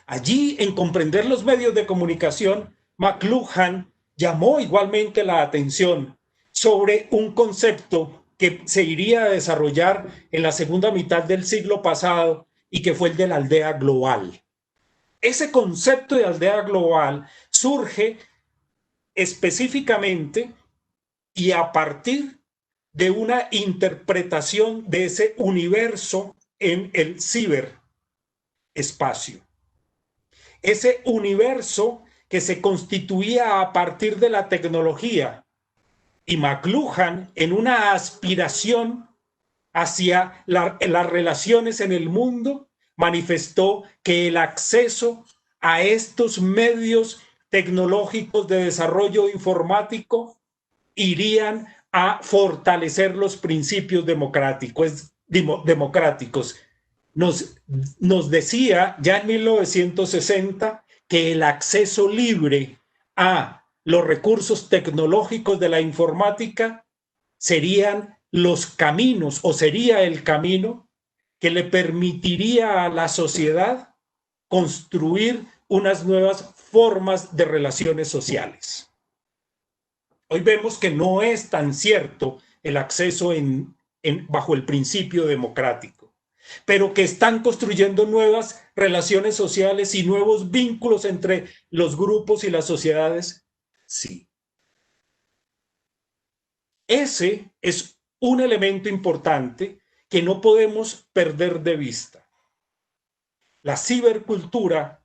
Allí, en comprender los medios de comunicación, McLuhan llamó igualmente la atención sobre un concepto que se iría a desarrollar en la segunda mitad del siglo pasado y que fue el de la aldea global. Ese concepto de aldea global surge específicamente y a partir de una interpretación de ese universo en el ciberespacio. Ese universo que se constituía a partir de la tecnología, y McLuhan, en una aspiración hacia las relaciones en el mundo, manifestó que el acceso a estos medios tecnológicos de desarrollo informático irían a fortalecer los principios democráticos. Nos decía ya en 1960 que el acceso libre a los recursos tecnológicos de la informática serían los caminos, o sería el camino que le permitiría a la sociedad construir unas nuevas formas de relaciones sociales. Hoy vemos que no es tan cierto el acceso bajo el principio democrático, pero que están construyendo nuevas relaciones sociales y nuevos vínculos entre los grupos y las sociedades. Sí. Ese es un elemento importante que no podemos perder de vista. La cibercultura,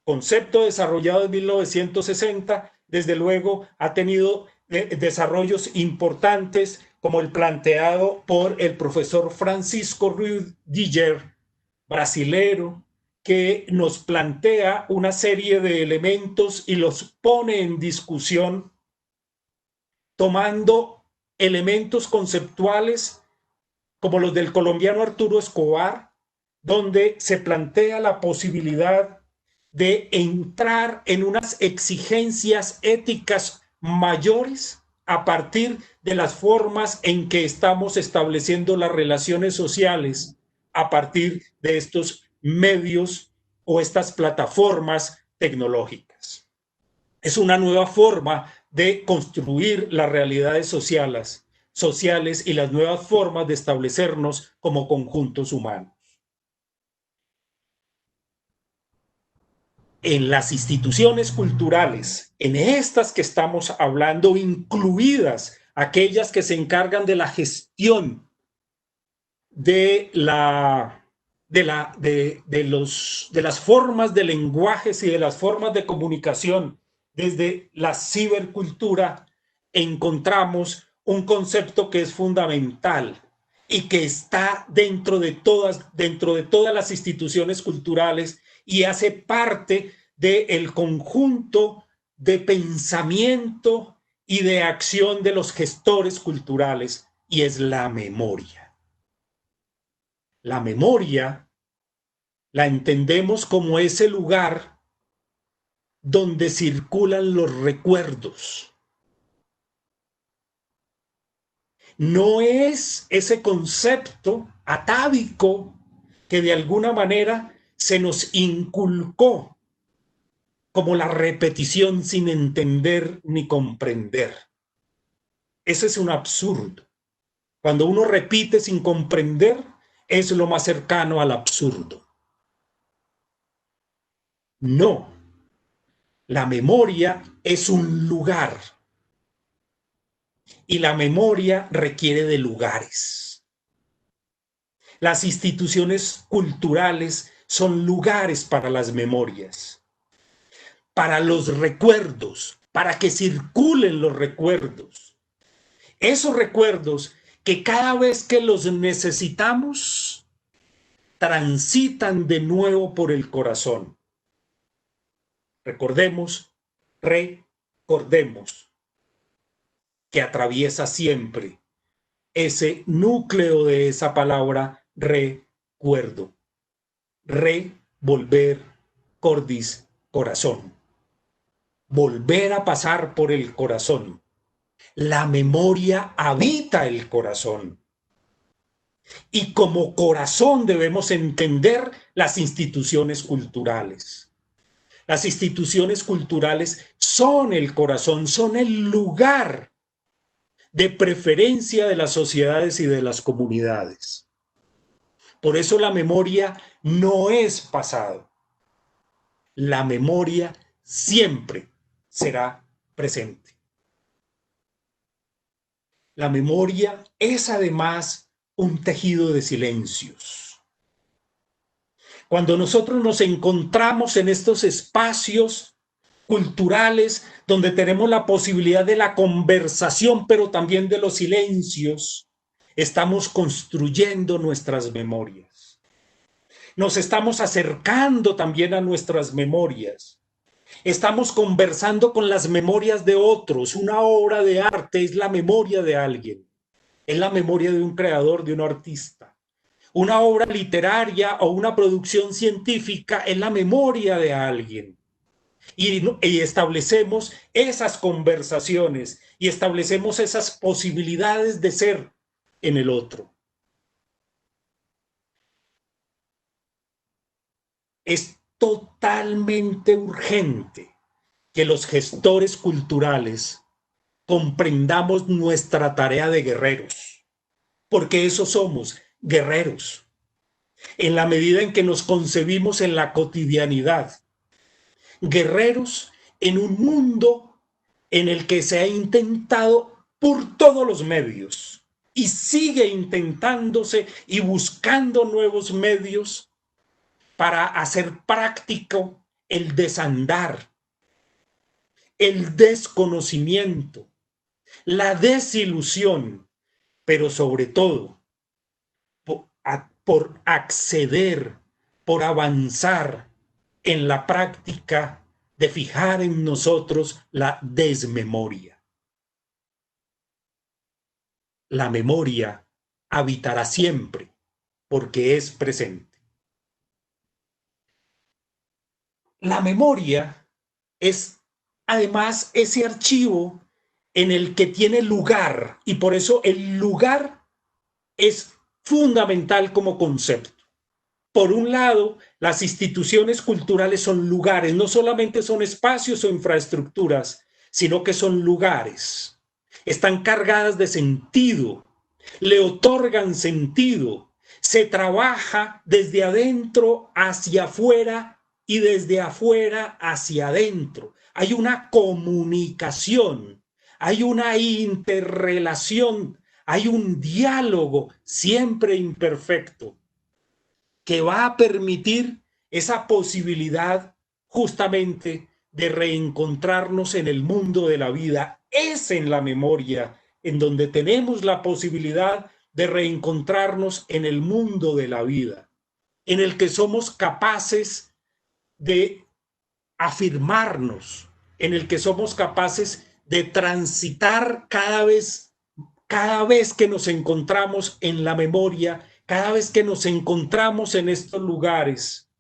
concepto desarrollado en 1960, desde luego ha tenido desarrollos importantes como el planteado por el profesor Francisco Rudiger, brasilero, que nos plantea una serie de elementos y los pone en discusión tomando elementos conceptuales como los del colombiano Arturo Escobar, donde se plantea la posibilidad de entrar en unas exigencias éticas mayores a partir de las formas en que estamos estableciendo las relaciones sociales a partir de estos medios o estas plataformas tecnológicas. Es una nueva forma de construir las realidades sociales y las nuevas formas de establecernos como conjuntos humanos. En las instituciones culturales, en estas que estamos hablando, incluidas aquellas que se encargan de la gestión de las formas de lenguajes y de las formas de comunicación desde la cibercultura, encontramos un concepto que es fundamental y que está dentro de todas las instituciones culturales y hace parte del conjunto de pensamiento y de acción de los gestores culturales, y es la memoria. La memoria la entendemos como ese lugar donde circulan los recuerdos. No es ese concepto atávico que de alguna manera se nos inculcó como la repetición sin entender ni comprender. Ese es un absurdo. Cuando uno repite sin comprender, es lo más cercano al absurdo. No, la memoria es un lugar y la memoria requiere de lugares. Las instituciones culturales son lugares para las memorias, para los recuerdos, para que circulen los recuerdos. Esos recuerdos que cada vez que los necesitamos, transitan de nuevo por el corazón. Recordemos que atraviesa siempre ese núcleo de esa palabra recuerdo. Volver, cordis, corazón. Volver a pasar por el corazón. La memoria habita el corazón. Y como corazón debemos entender las instituciones culturales. Las instituciones culturales son el corazón, son el lugar de preferencia de las sociedades y de las comunidades. Por eso la memoria no es pasado. La memoria siempre será presente. La memoria es además un tejido de silencios. Cuando nosotros nos encontramos en estos espacios culturales donde tenemos la posibilidad de la conversación, pero también de los silencios, estamos construyendo nuestras memorias. Nos estamos acercando también a nuestras memorias. Estamos conversando con las memorias de otros. Una obra de arte es la memoria de alguien. Es la memoria de un creador, de un artista. Una obra literaria o una producción científica es la memoria de alguien. Y establecemos esas conversaciones y establecemos esas posibilidades de ser en el otro. Es totalmente urgente que los gestores culturales comprendamos nuestra tarea de guerreros, porque eso somos, guerreros. En la medida en que nos concebimos en la cotidianidad, guerreros en un mundo en el que se ha intentado por todos los medios y sigue intentándose y buscando nuevos medios para hacer práctico el desandar, el desconocimiento, la desilusión, pero sobre todo por acceder, por avanzar en la práctica de fijar en nosotros la desmemoria. La memoria habitará siempre porque es presente. La memoria es además ese archivo en el que tiene lugar, y por eso el lugar es fundamental como concepto. Por un lado, las instituciones culturales son lugares, no solamente son espacios o infraestructuras, sino que son lugares. están cargadas de sentido, le otorgan sentido. Se trabaja desde adentro hacia afuera y desde afuera hacia adentro. Hay una comunicación, hay una interrelación, hay un diálogo siempre imperfecto que va a permitir esa posibilidad justamente de reencontrarnos en el mundo de la vida. Es en la memoria en donde tenemos la posibilidad de reencontrarnos en el mundo de la vida, en el que somos capaces de afirmarnos, en el que somos capaces de transitar cada vez que nos encontramos en la memoria, cada vez que nos encontramos en estos lugares,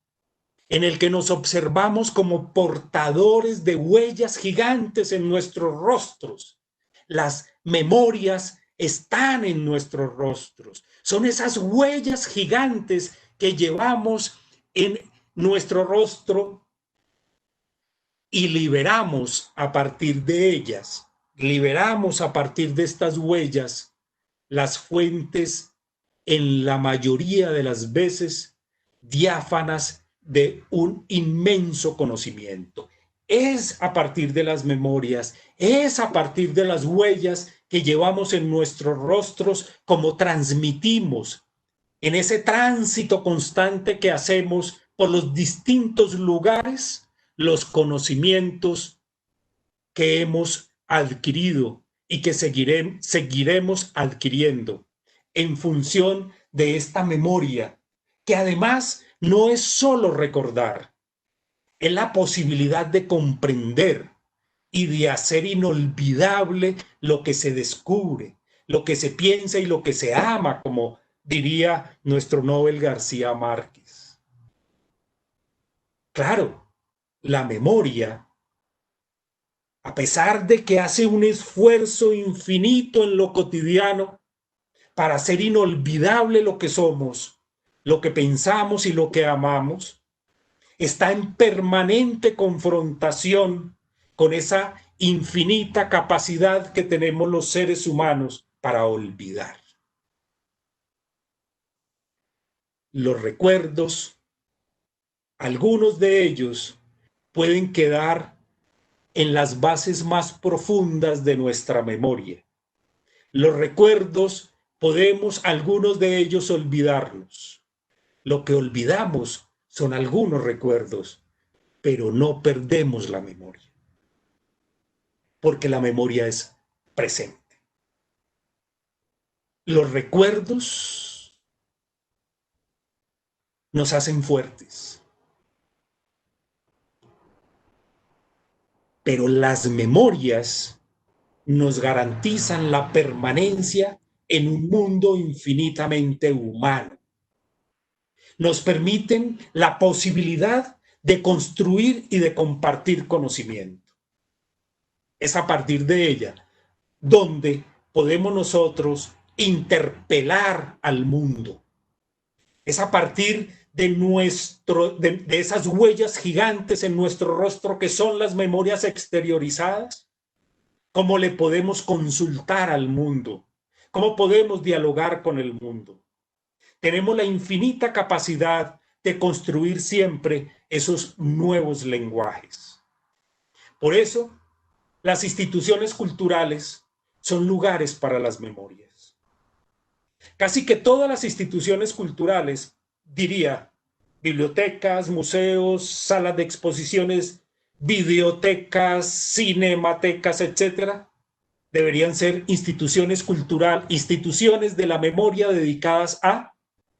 en el que nos observamos como portadores de huellas gigantes en nuestros rostros. Las memorias están en nuestros rostros. Son esas huellas gigantes que llevamos en nuestro rostro y liberamos a partir de ellas, liberamos a partir de estas huellas las fuentes, en la mayoría de las veces, diáfanas de un inmenso conocimiento. Es a partir de las memorias, es a partir de las huellas que llevamos en nuestros rostros como transmitimos en ese tránsito constante que hacemos por los distintos lugares, los conocimientos que hemos adquirido y que seguiremos adquiriendo en función de esta memoria, que además no es solo recordar, es la posibilidad de comprender y de hacer inolvidable lo que se descubre, lo que se piensa y lo que se ama, como diría nuestro Nobel García Márquez. Claro, la memoria, a pesar de que hace un esfuerzo infinito en lo cotidiano para hacer inolvidable lo que somos, lo que pensamos y lo que amamos, está en permanente confrontación con esa infinita capacidad que tenemos los seres humanos para olvidar. Los recuerdos, algunos de ellos, pueden quedar en las bases más profundas de nuestra memoria. Los recuerdos, podemos algunos de ellos olvidarlos. Lo que olvidamos son algunos recuerdos, pero no perdemos la memoria, porque la memoria es presente. Los recuerdos nos hacen fuertes, pero las memorias nos garantizan la permanencia en un mundo infinitamente humano. Nos permiten la posibilidad de construir y de compartir conocimiento. Es a partir de ella donde podemos nosotros interpelar al mundo. Es a partir de esas huellas gigantes en nuestro rostro que son las memorias exteriorizadas, cómo le podemos consultar al mundo, cómo podemos dialogar con el mundo. Tenemos la infinita capacidad de construir siempre esos nuevos lenguajes. Por eso, las instituciones culturales son lugares para las memorias. Casi que todas las instituciones culturales, diría, bibliotecas, museos, salas de exposiciones, videotecas, cinematecas, etcétera, deberían ser instituciones culturales, instituciones de la memoria dedicadas a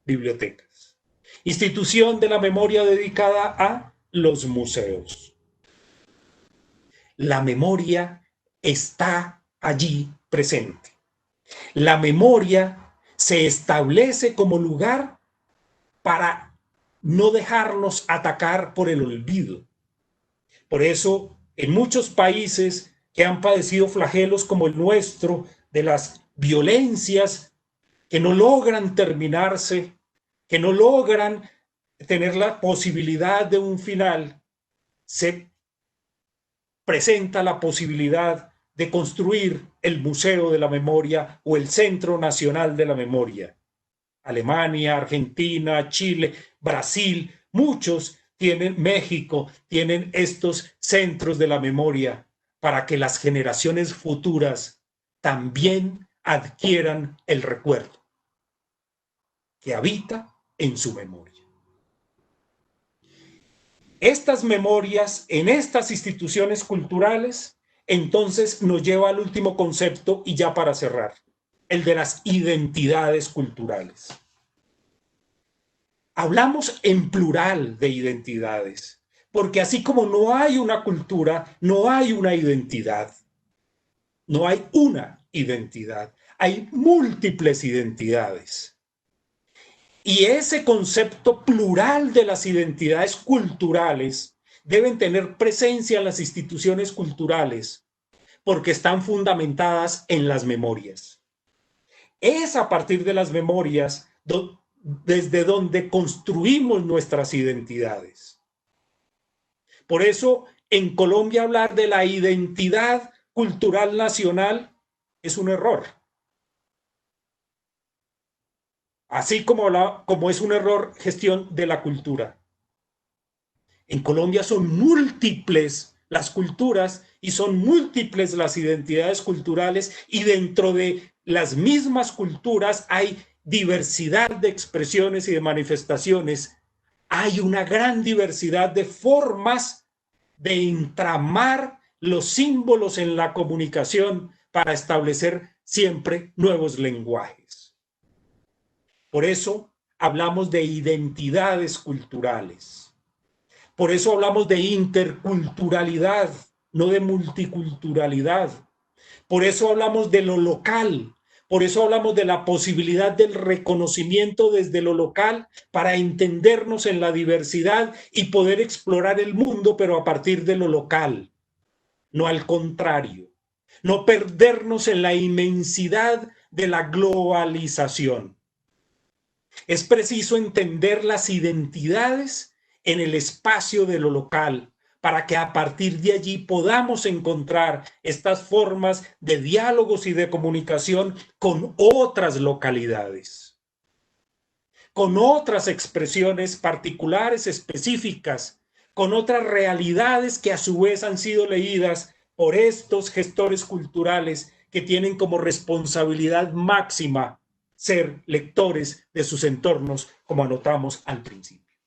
bibliotecas, institución de la memoria dedicada a los museos. La memoria está allí presente. La memoria se establece como lugar para no dejarnos atacar por el olvido. Por eso, en muchos países que han padecido flagelos como el nuestro, de las violencias que no logran terminarse, que no logran tener la posibilidad de un final, se presenta la posibilidad de construir el Museo de la Memoria o el Centro Nacional de la Memoria. Alemania, Argentina, Chile, Brasil, muchos tienen, México, tienen estos centros de la memoria para que las generaciones futuras también adquieran el recuerdo que habita en su memoria. Estas memorias en estas instituciones culturales, entonces nos lleva al último concepto y ya para cerrar, el de las identidades culturales. Hablamos en plural de identidades, porque así como no hay una cultura, no hay una identidad. No hay una identidad, hay múltiples identidades. Y ese concepto plural de las identidades culturales deben tener presencia en las instituciones culturales porque están fundamentadas en las memorias. Es a partir de las memorias desde donde construimos nuestras identidades. Por eso, en Colombia hablar de la identidad cultural nacional es un error. Así como es un error gestión de la cultura. En Colombia son múltiples las culturas y son múltiples las identidades culturales y dentro de las mismas culturas hay diversidad de expresiones y de manifestaciones. Hay una gran diversidad de formas de entramar los símbolos en la comunicación para establecer siempre nuevos lenguajes. Por eso hablamos de identidades culturales. Por eso hablamos de interculturalidad, no de multiculturalidad. Por eso hablamos de lo local. Por eso hablamos de la posibilidad del reconocimiento desde lo local para entendernos en la diversidad y poder explorar el mundo, pero a partir de lo local, no al contrario. No perdernos en la inmensidad de la globalización. Es preciso entender las identidades en el espacio de lo local para que a partir de allí podamos encontrar estas formas de diálogos y de comunicación con otras localidades, con otras expresiones particulares, específicas, con otras realidades que a su vez han sido leídas por estos gestores culturales que tienen como responsabilidad máxima ser lectores de sus entornos, como anotamos al principio.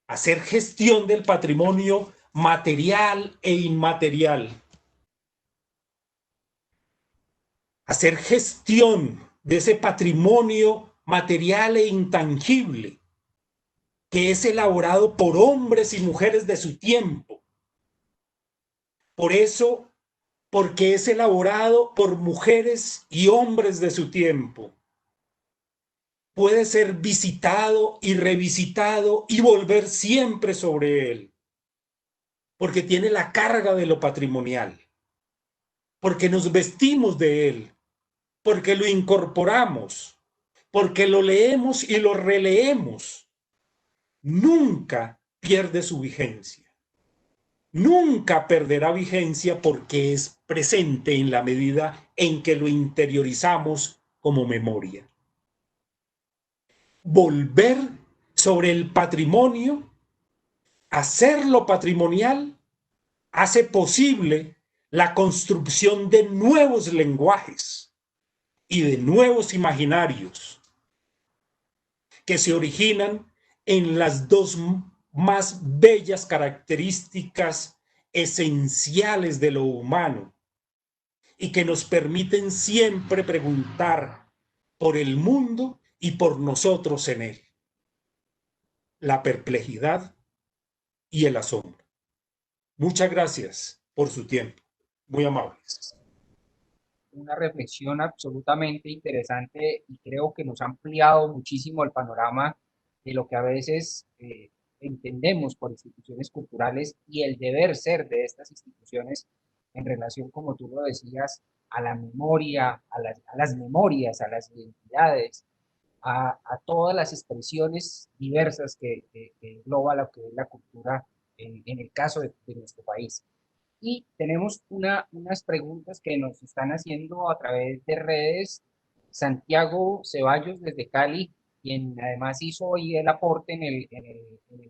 Hacer gestión del patrimonio material e inmaterial. Hacer gestión de ese patrimonio material e intangible que es elaborado por hombres y mujeres de su tiempo. Por eso, porque es elaborado por mujeres y hombres de su tiempo, puede ser visitado y revisitado y volver siempre sobre él, porque tiene la carga de lo patrimonial, porque nos vestimos de él, porque lo incorporamos, porque lo leemos y lo releemos. Nunca pierde su vigencia. Nunca perderá vigencia porque es presente en la medida en que lo interiorizamos como memoria. Volver sobre el patrimonio, hacerlo patrimonial, hace posible la construcción de nuevos lenguajes y de nuevos imaginarios que se originan en las dos más bellas características esenciales de lo humano y que nos permiten siempre preguntar por el mundo y por nosotros en él. La perplejidad y el asombro. Muchas gracias por su tiempo. Muy amables. Una reflexión absolutamente interesante y creo que nos ha ampliado muchísimo el panorama de lo que a veces entendemos por instituciones culturales y el deber ser de estas instituciones en relación, como tú lo decías, a la memoria, a las memorias, a las identidades, a todas las expresiones diversas que engloba lo que es la cultura en el caso de nuestro país. Y tenemos unas preguntas que nos están haciendo a través de redes. Santiago Ceballos desde Cali, quien además hizo hoy el aporte en el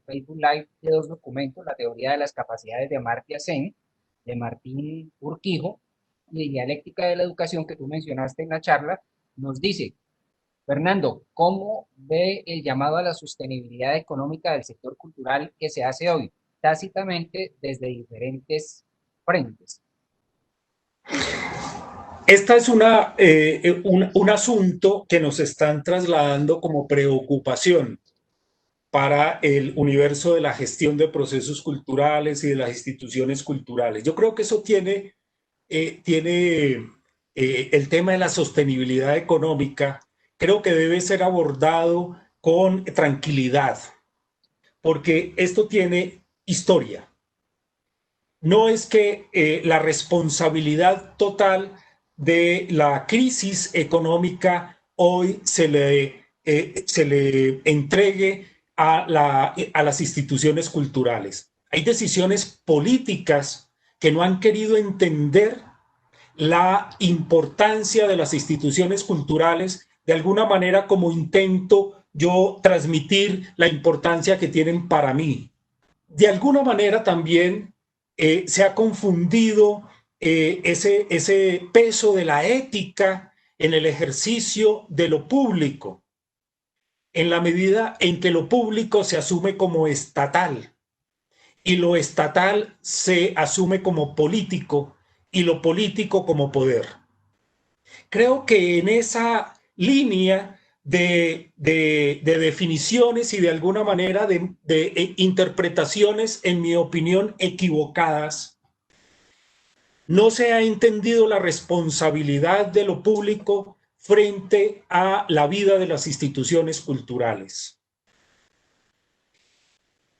Facebook Live de dos documentos, la teoría de las capacidades de Amartya Sen, de Martín Urquijo, y dialéctica de la educación que tú mencionaste en la charla, nos dice, Fernando, ¿cómo ve el llamado a la sostenibilidad económica del sector cultural que se hace hoy, tácitamente desde diferentes frentes? Esta es un asunto que nos están trasladando como preocupación para el universo de la gestión de procesos culturales y de las instituciones culturales. Yo creo que eso tiene el tema de la sostenibilidad económica, creo que debe ser abordado con tranquilidad, porque esto tiene historia. No es que la responsabilidad total de la crisis económica hoy se le entregue a las instituciones culturales. Hay decisiones políticas que no han querido entender la importancia de las instituciones culturales, de alguna manera como intento yo transmitir la importancia que tienen para mí. De alguna manera también se ha confundido ese peso de la ética en el ejercicio de lo público, en la medida en que lo público se asume como estatal y lo estatal se asume como político y lo político como poder. Creo que en esa línea de definiciones y de alguna manera de interpretaciones, en mi opinión, equivocadas, no se ha entendido la responsabilidad de lo público frente a la vida de las instituciones culturales.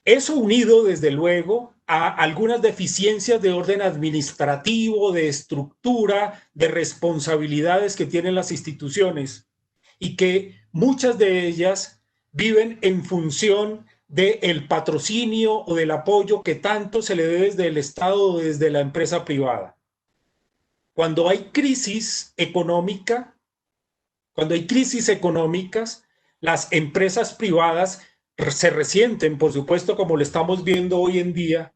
Eso unido, desde luego, a algunas deficiencias de orden administrativo, de estructura, de responsabilidades que tienen las instituciones y que muchas de ellas viven en función del patrocinio o del apoyo que tanto se le dé desde el Estado o desde la empresa privada. Cuando hay crisis económica, cuando hay crisis económicas, las empresas privadas se resienten, por supuesto, como lo estamos viendo hoy en día,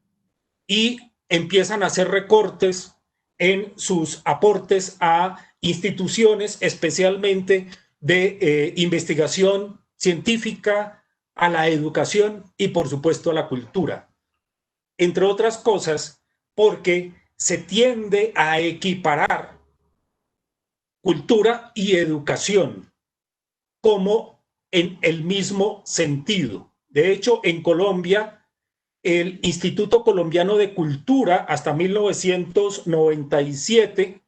y empiezan a hacer recortes en sus aportes a instituciones, especialmente de investigación científica, a la educación y, por supuesto, a la cultura. Entre otras cosas, porque se tiende a equiparar cultura y educación como en el mismo sentido. De hecho, en Colombia, el Instituto Colombiano de Cultura, hasta 1997,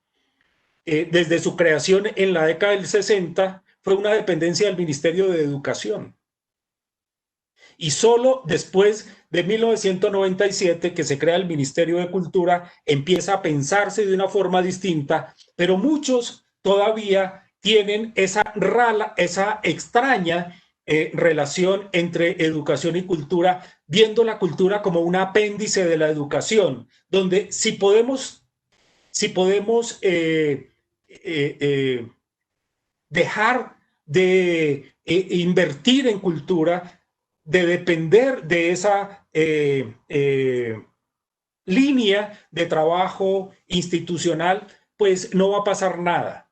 desde su creación en la década del 60, fue una dependencia del Ministerio de Educación. Y solo después de 1997, que se crea el Ministerio de Cultura, empieza a pensarse de una forma distinta, pero muchos todavía tienen esa extraña relación entre educación y cultura, viendo la cultura como un apéndice de la educación, donde si podemos dejar de invertir en cultura, de depender de esa línea de trabajo institucional, pues no va a pasar nada.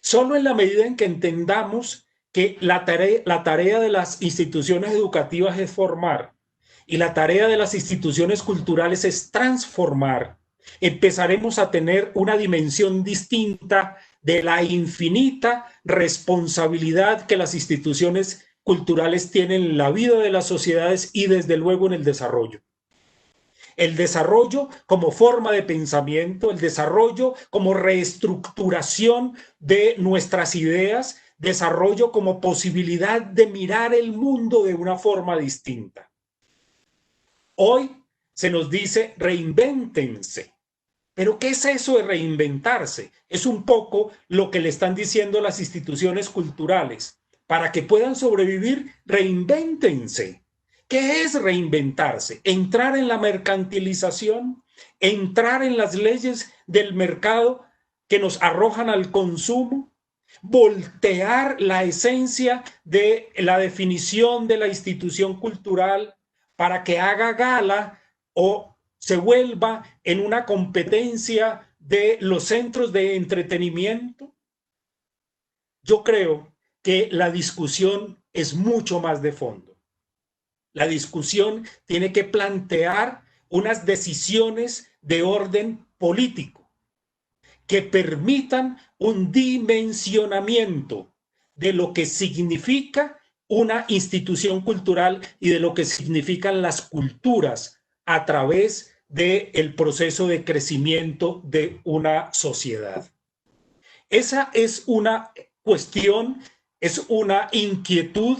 Solo en la medida en que entendamos que la tarea de las instituciones educativas es formar y la tarea de las instituciones culturales es transformar, empezaremos a tener una dimensión distinta de la infinita responsabilidad que las instituciones culturales tienen en la vida de las sociedades y desde luego en el desarrollo. El desarrollo como forma de pensamiento, el desarrollo como reestructuración de nuestras ideas, desarrollo como posibilidad de mirar el mundo de una forma distinta. Hoy se nos dice reinvéntense. ¿Pero qué es eso de reinventarse? Es un poco lo que le están diciendo las instituciones culturales. Para que puedan sobrevivir, reinvéntense. ¿Qué es reinventarse? Entrar en la mercantilización, entrar en las leyes del mercado que nos arrojan al consumo, voltear la esencia de la definición de la institución cultural para que haga gala o se vuelva en una competencia de los centros de entretenimiento. Yo creo que la discusión es mucho más de fondo. La discusión tiene que plantear unas decisiones de orden político que permitan un dimensionamiento de lo que significa una institución cultural y de lo que significan las culturas a través del proceso de crecimiento de una sociedad. Esa es una cuestión, es una inquietud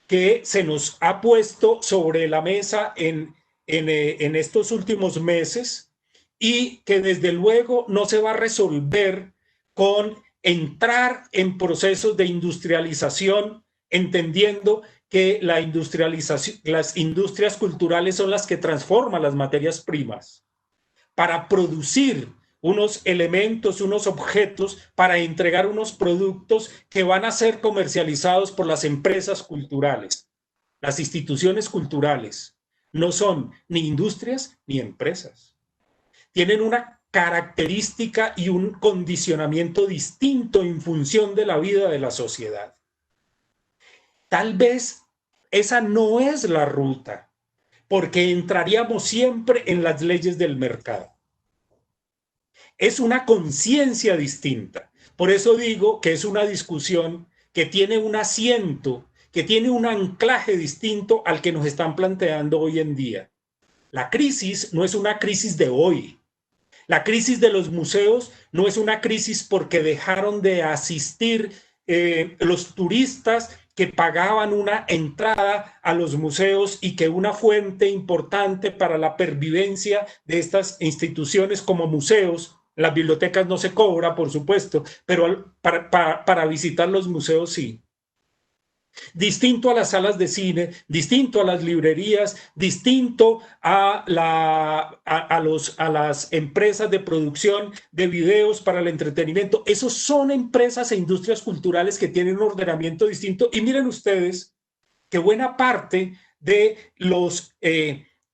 que se nos ha puesto sobre la mesa en estos últimos meses y que desde luego no se va a resolver con entrar en procesos de industrialización, entendiendo que la industrialización, las industrias culturales son las que transforman las materias primas para producir unos elementos, unos objetos, para entregar unos productos que van a ser comercializados por las empresas culturales. Las instituciones culturales no son ni industrias ni empresas. Tienen una característica y un condicionamiento distinto en función de la vida de la sociedad. Tal vez esa no es la ruta, porque entraríamos siempre en las leyes del mercado. Es una conciencia distinta. Por eso digo que es una discusión que tiene un asiento, que tiene un anclaje distinto al que nos están planteando hoy en día. La crisis no es una crisis de hoy. La crisis de los museos no es una crisis porque dejaron de asistir los turistas que pagaban una entrada a los museos y que una fuente importante para la pervivencia de estas instituciones como museos, las bibliotecas no se cobra, por supuesto, pero para visitar los museos sí. Distinto a las salas de cine, distinto a las librerías, distinto a las empresas de producción de videos para el entretenimiento. Esos son empresas e industrias culturales que tienen un ordenamiento distinto. Y miren ustedes que buena parte de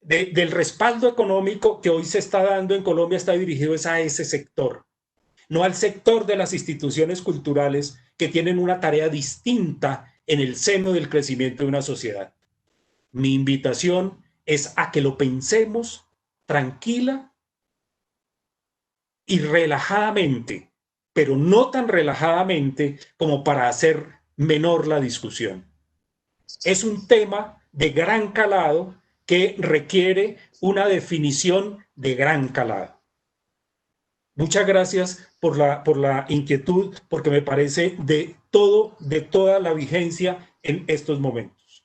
del respaldo económico que hoy se está dando en Colombia está dirigido a ese sector, no al sector de las instituciones culturales que tienen una tarea distinta en el seno del crecimiento de una sociedad. Mi invitación es a que lo pensemos tranquila y relajadamente, pero no tan relajadamente como para hacer menor la discusión. Es un tema de gran calado que requiere una definición de gran calado. Muchas gracias por la inquietud, porque me parece de toda la vigencia en estos momentos.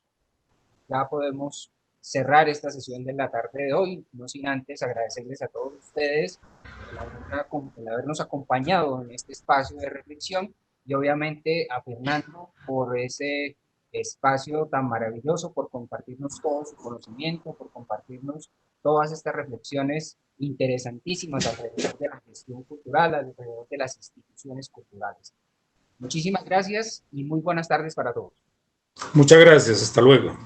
Ya podemos cerrar esta sesión de la tarde de hoy, no sin antes agradecerles a todos ustedes el habernos acompañado en este espacio de reflexión y obviamente a Fernando por ese espacio tan maravilloso, por compartirnos todo su conocimiento, por compartirnos todas estas reflexiones interesantísimas alrededor de la gestión cultural, alrededor de las instituciones culturales. Muchísimas gracias y muy buenas tardes para todos. Muchas gracias, hasta luego.